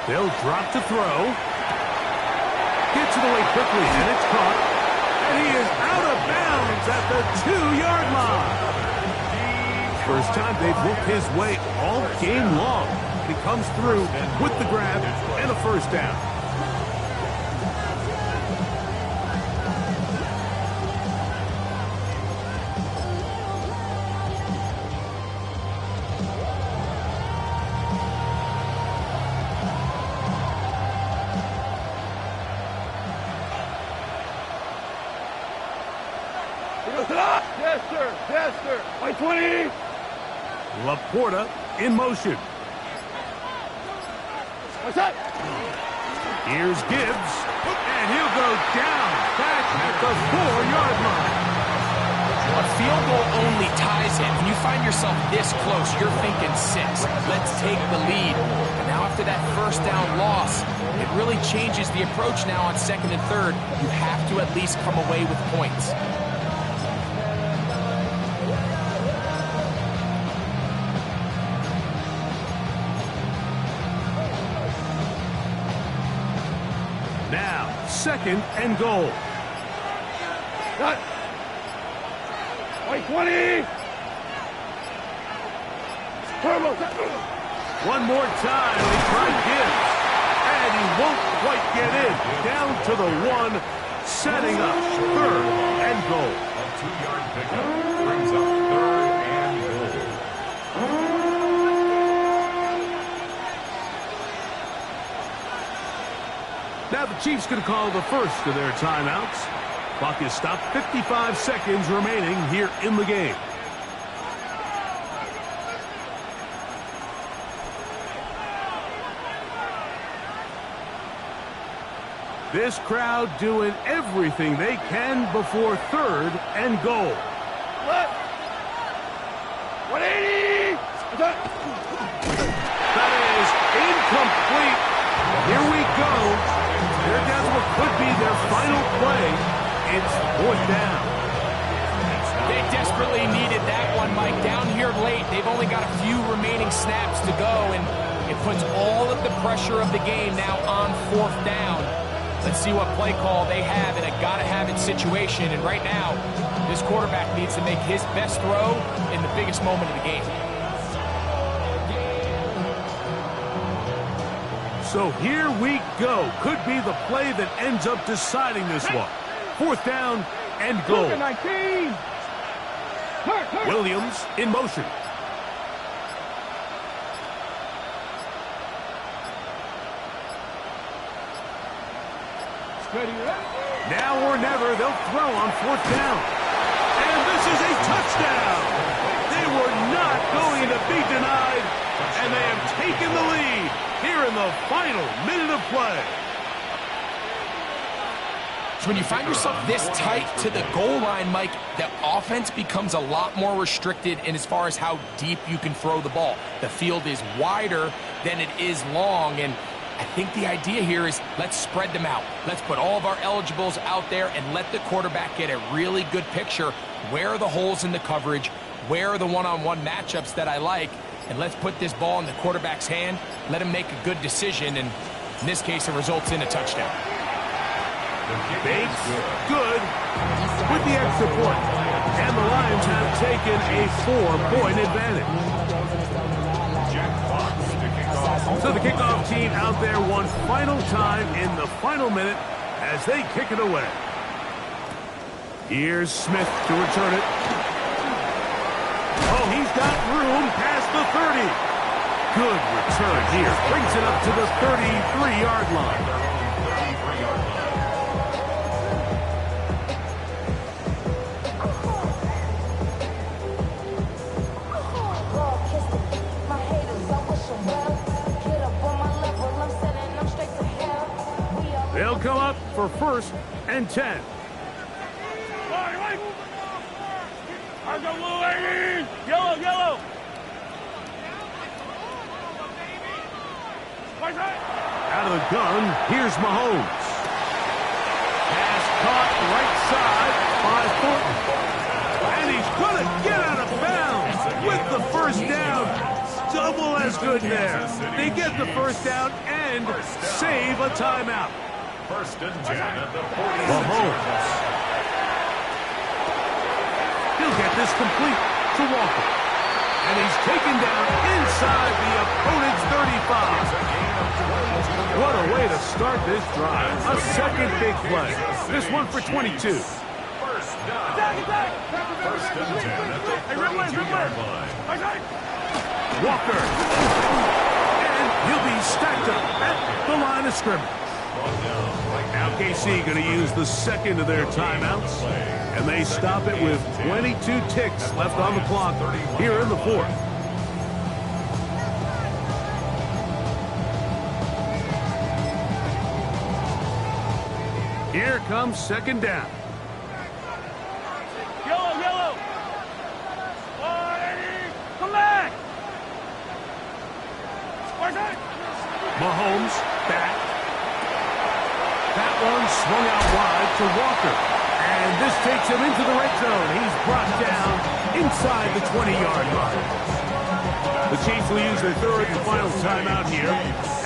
They'll drop to throw. Gets it away quickly, and it's caught. And he is out of bounds at the 2-yard line. First time they've looked his way all game long. He comes through with the grab and a first down. Yes, sir. By 20. Laporta in motion. What's up? Here's Gibbs, and he'll go down back at the 4-yard line. A field goal only ties it. When you find yourself this close, you're thinking 6. Let's take the lead. And now after that first down loss, it really changes the approach now on 2nd and 3rd. You have to at least come away with points. Now, 2nd and goal. Cut. By 20. Turbo. One more time, they try Gibbs. And he won't quite get in. Down to the 1, setting up 3rd and goal. A 2-yard pickup brings up 3rd and goal. Now the Chiefs can call the first of their timeouts. Clock is stopped, 55 seconds remaining here in the game. This crowd doing everything they can before 3rd and goal. 180! That is incomplete. Here we go. They're down to what could be their final play. It's 4th down. They desperately needed that one, Mike. Down here late, they've only got a few remaining snaps to go, and it puts all of the pressure of the game now on 4th down. Let's see what play call they have in a gotta-have-it situation. And right now, this quarterback needs to make his best throw in the biggest moment of the game. So here we go. Could be the play that ends up deciding this one. 4th down and goal. 19! Williams in motion. Now or never, they'll throw on 4th down. And this is a touchdown. They were not going to be denied, and they have taken the lead here in the final minute of play. So when you find yourself this tight to the goal line, Mike, the offense becomes a lot more restricted in as far as how deep you can throw the ball. The field is wider than it is long, and I think the idea here is let's spread them out. Let's put all of our eligibles out there and let the quarterback get a really good picture. Where are the holes in the coverage? Where are the one-on-one matchups that I like? And let's put this ball in the quarterback's hand. Let him make a good decision, and in this case, it results in a touchdown. Bates, good, with the extra point. And the Lions have taken a 4-point advantage. So the kickoff team out there one final time in the final minute as they kick it away. Here's Smith to return it. Oh, he's got room past the 30. Good return here. Brings it up to the 33-yard line. They'll come up for 1st and 10. Yellow, yellow! Out of the gun, here's Mahomes. Pass caught right side by Thornton. And he's going to get out of bounds with the 1st down. Double as good there. They get the 1st down and save a timeout. 1st and 10 at the 46. Mahomes. He'll get this complete to Walker. And he's taken down inside the opponent's 35. What a way to start this drive. A second big play. This one for 22. 1st down. 1st and 10 at the 32-yard line. Walker. And he'll be stacked up at the line of scrimmage. Now KC going to use the second of their timeouts, and they stop it with 22 ticks left on the clock here in the 4th. Here comes 2nd down. Yellow, yellow! Come back! Mahomes back. That one swung out wide to Walker. And this takes him into the red zone. He's brought down inside the 20-yard line. The Chiefs will use their 3rd and final timeout here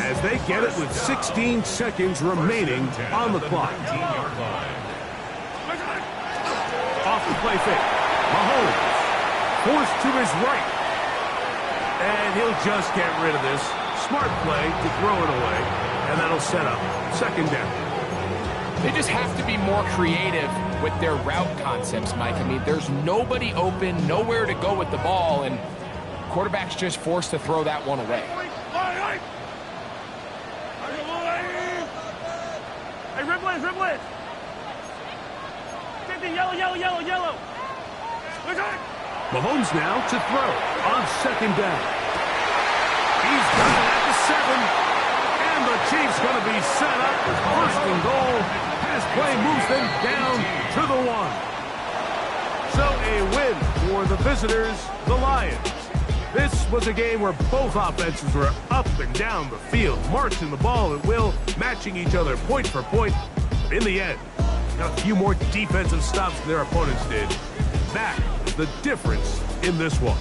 as they get it with 16 seconds remaining on the clock. Off the play fake. Mahomes forced to his right. And he'll just get rid of this. Smart play to throw it away. And that'll set up 2nd down. They just have to be more creative with their route concepts, Mike. I mean, there's nobody open, nowhere to go with the ball, and quarterback's just forced to throw that one away. Hey, Riblett! Yellow, yellow, yellow, yellow. Mahomes now to throw on second down. He's got it at the 7. And the Chiefs going to be set up with first and goal as play moves them down to the 1. So a win for the visitors, the Lions. This was a game where both offenses were up and down the field, marching the ball at will, matching each other point for point. In the end, got a few more defensive stops than their opponents did. That is the difference in this one.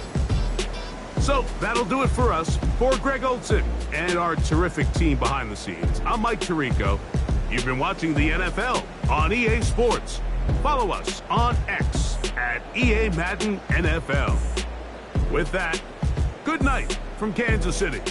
So that'll do it for us. For Greg Olson and our terrific team behind the scenes, I'm Mike Tirico. You've been watching the NFL on EA Sports. Follow us on X at EA Madden NFL. With that, good night from Kansas City.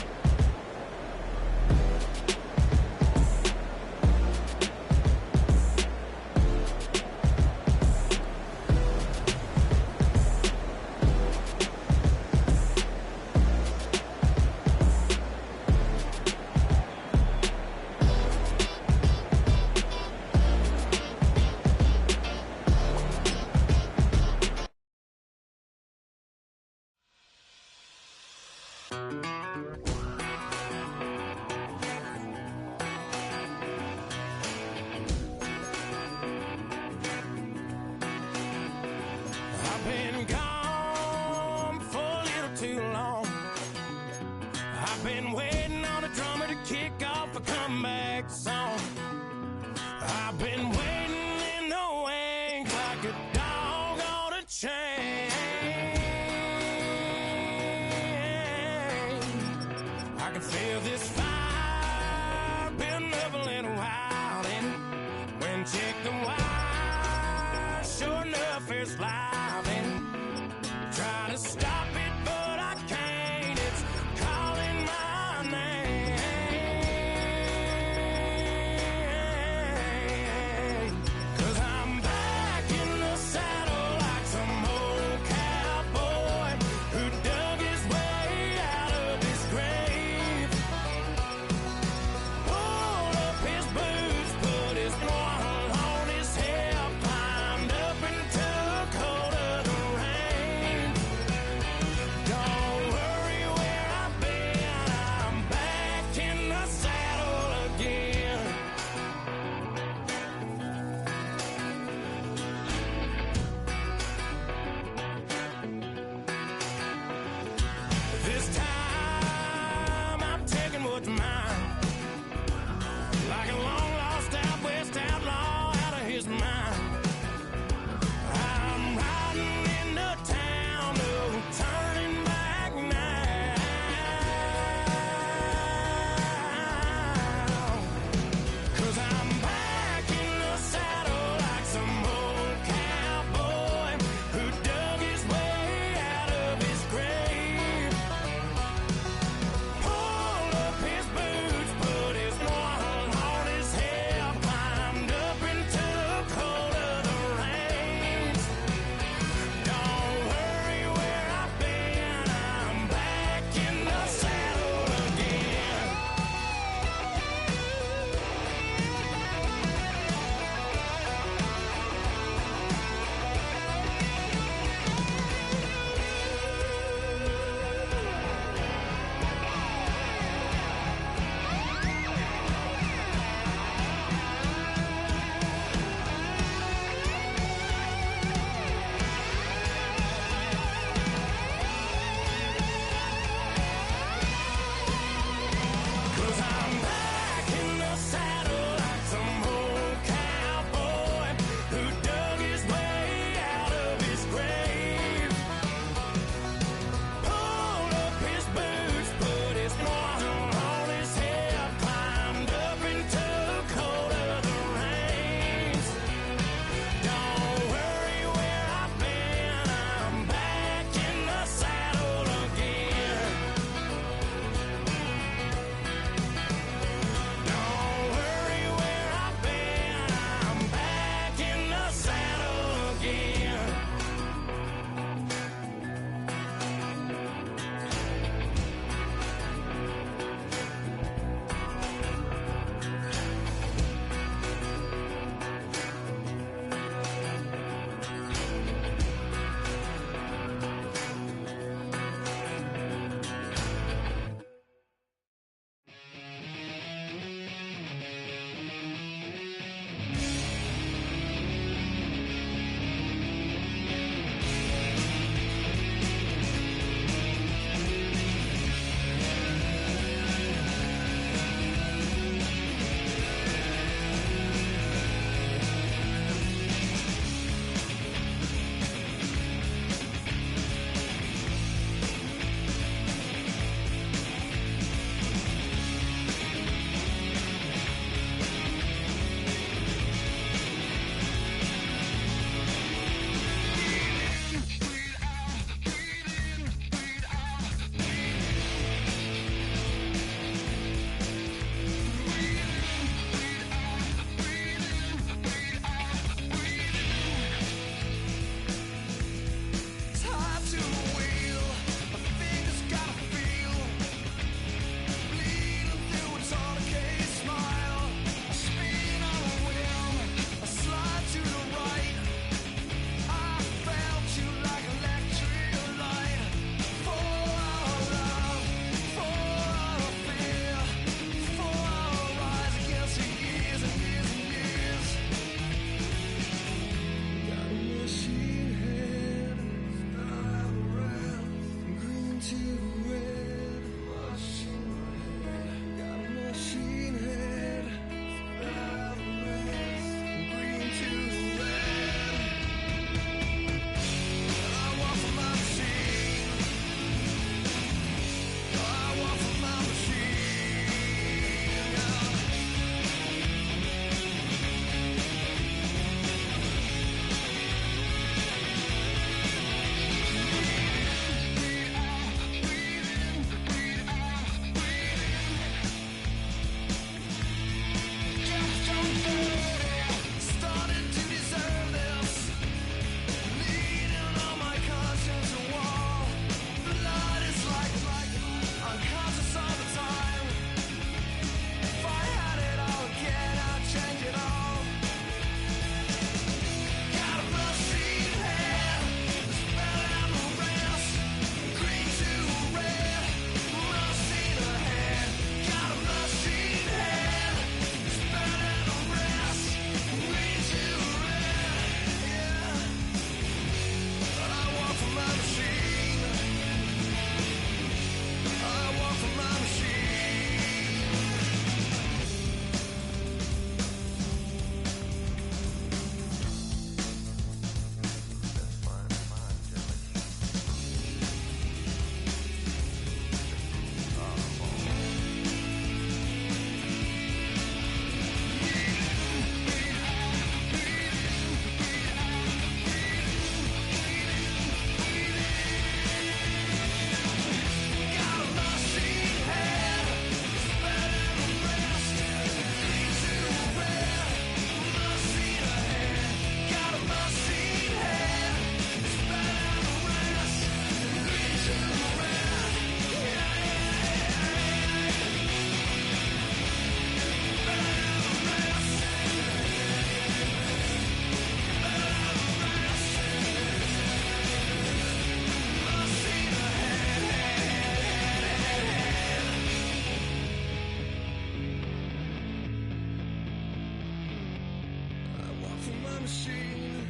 machine.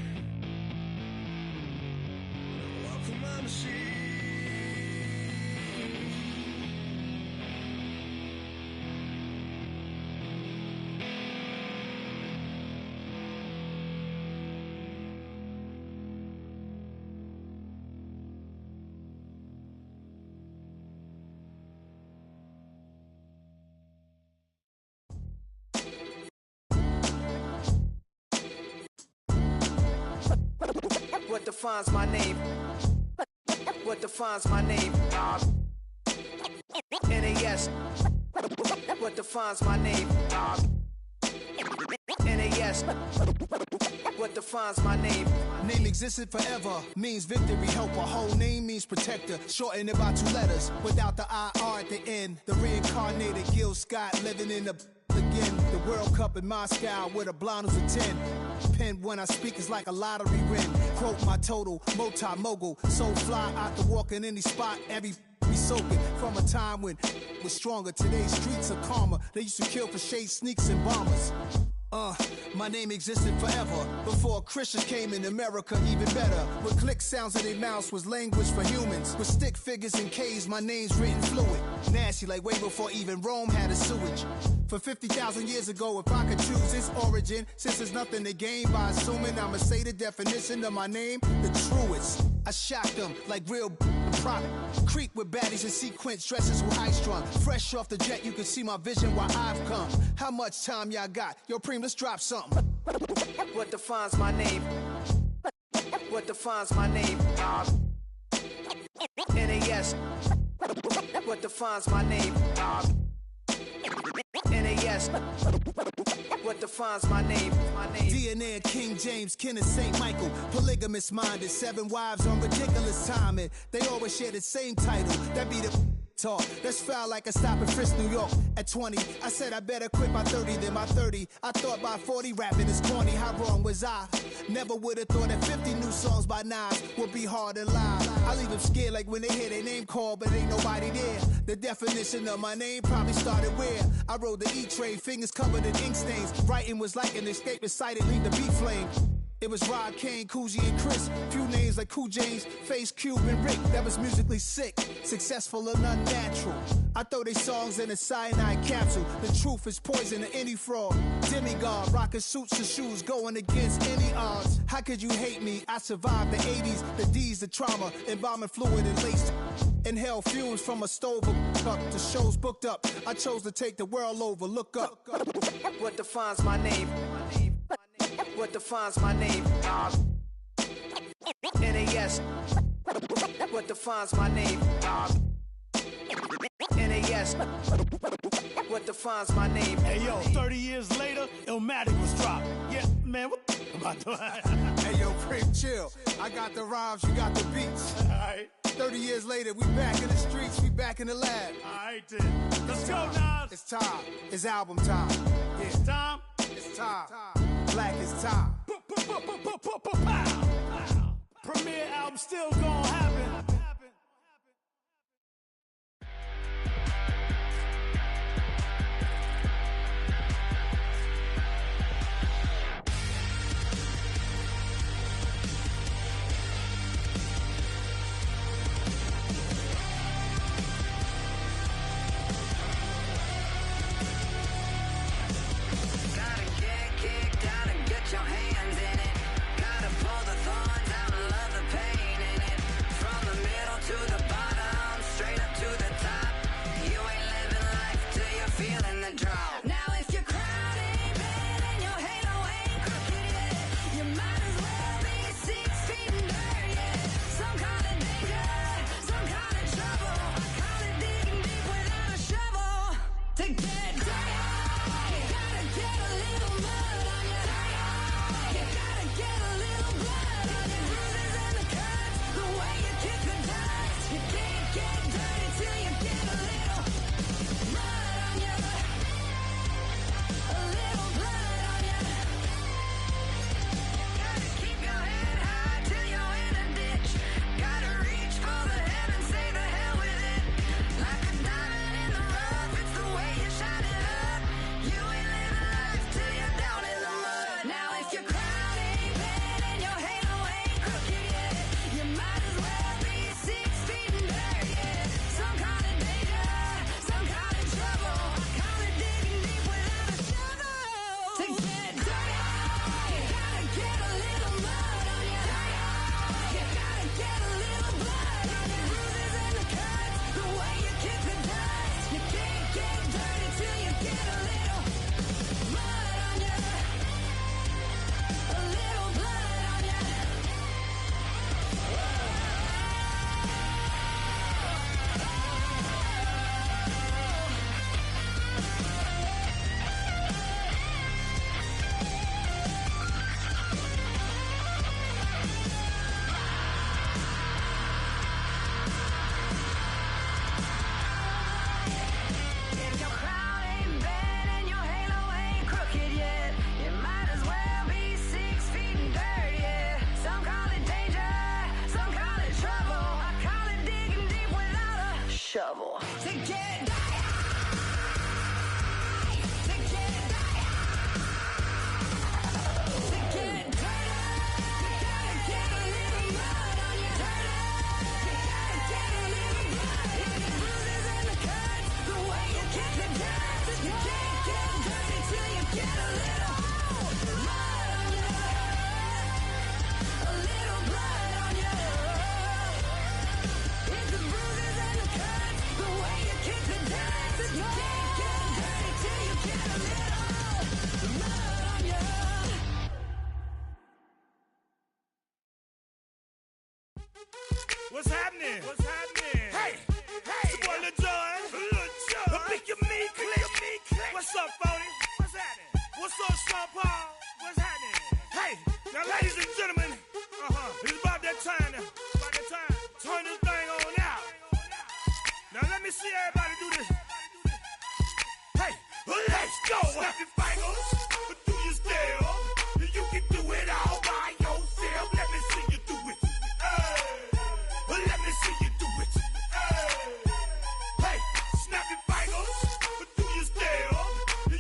Walk with my machine. What defines my name? What defines my name? NAS. What defines my name? NAS. What defines my name? Name existed forever, means victory, helper. Whole name means protector, shorten it by 2 letters, without the IR at the end. The reincarnated Gil Scott living in the again. The World Cup in Moscow with a blonde who's a 10. Pen when I speak is like a lottery win. Quote my total, multi-mogul. So fly out the walk in any spot, every be soaking. From a time when was stronger, today's streets are calmer. They used to kill for shade sneaks and bombers. My name existed forever. Before Christians came in America, even better. With click sounds in their mouths was language for humans. With stick figures and K's, my name's written fluid. Nasty like way before even Rome had a sewage. For 50,000 years ago, if I could choose its origin, since there's nothing to gain by assuming, I'ma say the definition of my name, the truest. I shocked them like real product. Creep with baddies in sequence, dresses with high strung. Fresh off the jet, you can see my vision where I've come. How much time y'all got? Yo, Preem, let's drop something. What defines my name? What defines my name? NAS. What defines my name? NAS. What defines my name? DNA of King James, kin of St. Michael. Polygamous minded, 7 wives on ridiculous timing. They always share the same title. That be the talk. That's foul like a stop in Frisk, New York. At 20, I said I better quit by 30 than by 30. I thought by 40 rapping is corny. How wrong was I? Never would have thought that 50 new songs by Nas would be hard to lie. I leave them scared like when they hear their name called, but ain't nobody there. The definition of my name probably started where I rode the E-Trade, fingers covered in ink stains. Writing was like an escape excited, leave the beat flame. It was Rod, Kane, Coogee, and Chris. Few names like Cool James, Face, Cube, and Rick. That was musically sick, successful and unnatural. I throw they songs in a cyanide capsule. The truth is poison to any fraud. Demigod, rocking suits and shoes, going against any odds. How could you hate me? I survived the 80s, the D's, the trauma, embalming fluid and laced. Inhale fumes from a stove up. The show's booked up. I chose to take the world over. Look up. What defines my name? What defines my name? NAS. What defines my name? NAS. What defines my name? Hey yo, 30 years later, Illmatic was dropped. Yeah, man, what the am I doing? Hey yo, Preem, chill. I got the rhymes, you got the beats. Alright. 30 years later, we back in the streets, we back in the lab. Alright then. Let's go, Nas. It's time. It's album time. Yeah. It's time. It's time. Black is time. Premiere album still gonna happen. Your hands in it, gotta pull the thorns out and love the pain in it. From What's happening? What's happening? Hey, hey, boy, Lil Jon. The pick your me click. What's up, Phony? What's happening? What's up, Sean Paul? What's happening? Hey, now, ladies and gentlemen, it's about that time now. About that time. Turn this thing on out. Now let me see everybody do this. Hey, let's go. Snap your fingers, but do you still? You can do it all by yourself. Let me see you do it. Let me see you do it. Hey, snap your fingers, but do you still?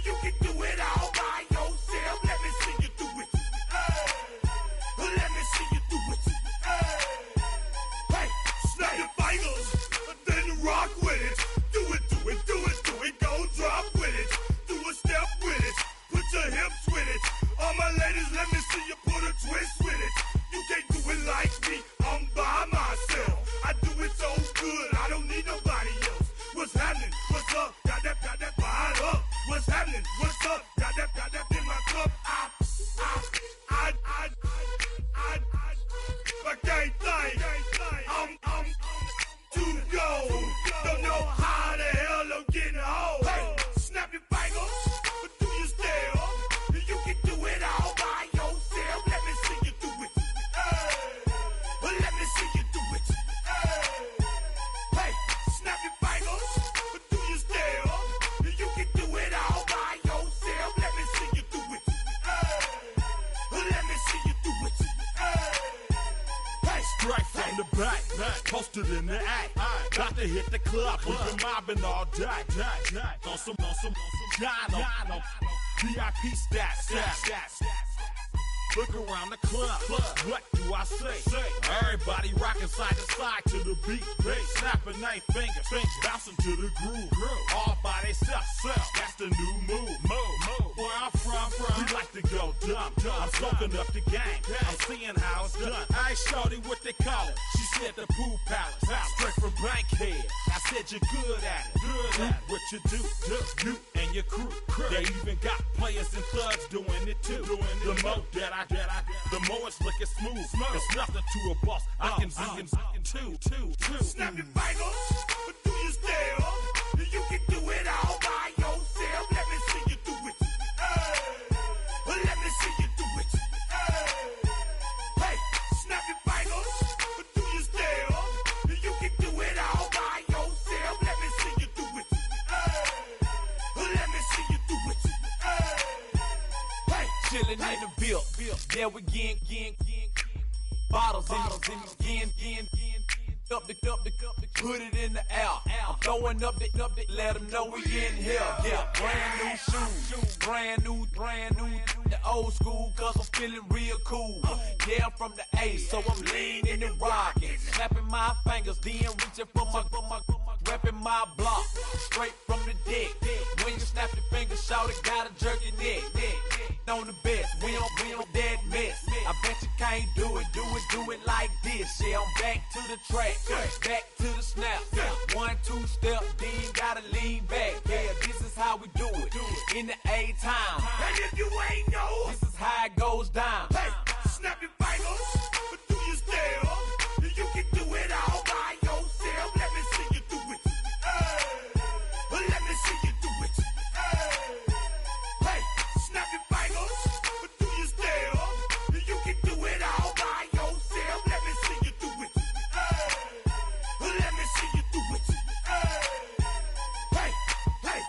You can do it all by yourself. Let me see you do it. Let me see you do it. Hey, snap your fingers, then rock with it. Do it, do it, do it, do it. Go drop with it. Do a step with it. Put your hips with it. All my ladies, let me see you put a twist with it. You can't do it like me. I'm by myself. I do it so good. I don't need nobody else. What's happening? What's up? Got that fired up. What's happening? What's up? Got that in my cup. I can't think. I'm too go. Don't know how the hell I'm getting home. Hey, snap your fingers, but do you still? You can do it all by yourself. Let me see you do it. Let me see you do it. Hey, snap your fingers, but do you still? You can do it all by yourself. Let me see you do it. Let me see you do it. Hey, straight from the back, posted in the act. Got to hit the club, we've been mobbing all day. On some Jono, VIP stats. Look around the club, what do I say? Everybody rocking side to side to the beat. Snapping their fingers, bouncing to the groove. All by themselves, that's the new move. Where I'm from, we like to go dumb. I'm soaking up the game, I'm seeing how it's done. I ain't shorty what they call it. She said the pool palace, straight from Bankhead. I said you're good at it. What you do, you and your crew. They even got players and thugs doing it too. The more that the more it's looking smooth. It's nothing to a boss. I can two. Snap your fingers, but do you still? You can do it all by yourself. Let me see you do it. Let me see you do it. Hey, snap your fingers, but do you still? You can do it all by yourself. Let me see you do it. Let me see you do it. Hey, chillin' in the bill. Yeah, we getting bottles in up the put it in the air. I'm throwing up the let them know we in here. Yeah, brand new shoes, brand new, the old school, cause I'm feeling real cool. Yeah, I'm from the A, so I'm leaning and rocking, snapping my fingers, then reaching for my repping my block, straight from the deck. When you snap your fingers, shout it, gotta jerk your neck. On the best, we don't dead mess. I bet you can't do it like this. Yeah, I'm back to the track, back to the snap. 1, 2 step, then gotta lean back. Yeah, this is how we do it in the A-time. And if you ain't know, this is how it goes down. Hey, snap your fingers, but do you still? You can do it all by yourself. Let me see you do it. Let me see you do it. Hey, snap your fingers, but do you still? You can do it all by yourself. Let me see you do it. Let me see you do it. Hey, hey.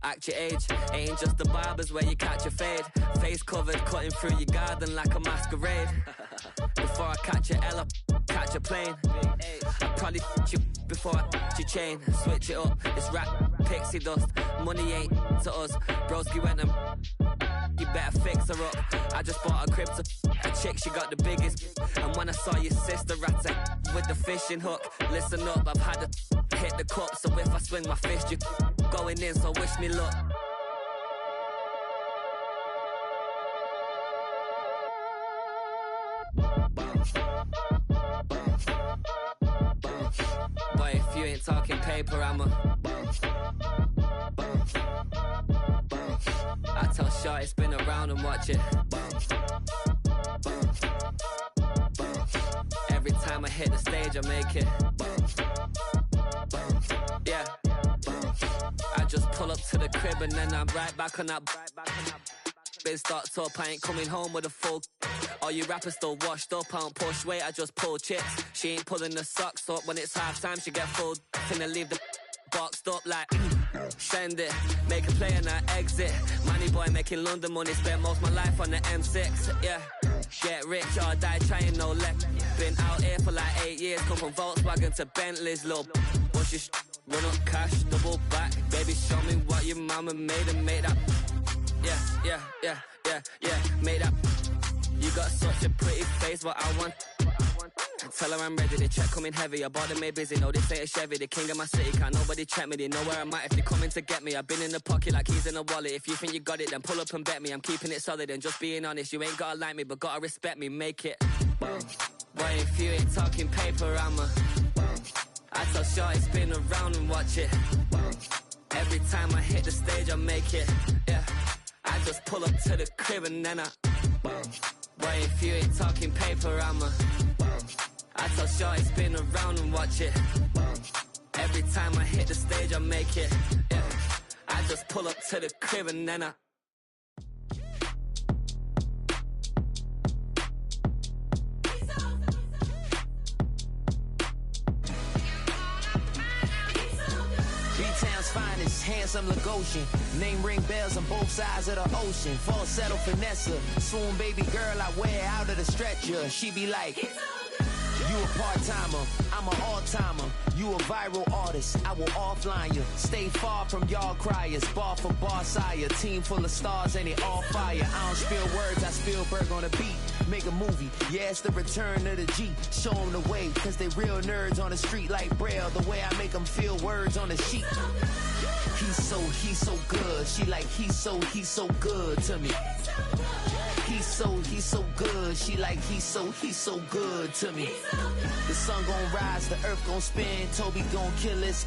Act your age, ain't just the barbers where you catch a fade. Face covered, cutting through your garden like a masquerade. Before I catch your Ella, catch a plane. I'd probably you before I you chain. Switch it up, it's rap, pixie dust. Money ain't to us. Broski went and you better fix her up. I just bought a crib to a chick, she got the biggest. And when I saw your sister rat with the fishing hook, listen up, I've had to hit the cup. So if I swing my fist, you going in, so wish me luck. Boy, if you ain't talking paper, I'm a I tell Shorty spin around and watch it. Every time I hit the stage, I make it. Yeah. I just pull up to the crib and then I'm right back on that. Been starts up, I ain't coming home with a full. All you rappers still washed up, I don't push weight, I just pull chips. She ain't pulling the socks up when it's half time, she get full. Finna leave the boxed up like send it, make a play and I exit. Money boy making London money, spent most of my life on the M6. Yeah, get rich or die trying, no luck. Been out here for like 8 years, come from Volkswagen to Bentley's, little bush your run up cash, double back. Baby, show me what your mama made and made that. Yeah, made that. You got such a pretty face, what I want. Tell her I'm ready, the check coming heavy. I bought them made busy, no this ain't a Chevy. The king of my city, can't nobody check me. They know where I'm at if they coming to get me. I've been in the pocket like he's in a wallet. If you think you got it, then pull up and bet me. I'm keeping it solid and just being honest. You ain't gotta like me, but gotta respect me, make it. Boy, if you ain't talking paper, I'm a I tell Shorty spin around and watch it. Every time I hit the stage, I make it. Yeah, I just pull up to the crib and then I Boy, if you ain't talking paper, I'm a I tell Shorty spin around and watch it. Every time I hit the stage, I make it. Yeah, I just pull up to the crib and then I B-Town's finest, handsome Lagosian. Name ring bells on both sides of the ocean. Falsetto Finessa, swoon baby girl I wear out of the stretcher. She be like, you a part-timer, I'm an all-timer. You a viral artist, I will offline you. Stay far from y'all criers, bar for bar sire. Team full of stars and they all fire. I don't spill words, I Spielberg on a beat. Make a movie, yeah, it's the return of the G. Show them the way, cause they real nerds on the street like Braille. The way I make them feel words on the sheet. He's so good. She like, he's so good to me. He's so good. She like, he's so good to me. The sun gon' rise, the earth gon' spin. Toby gon' kill us.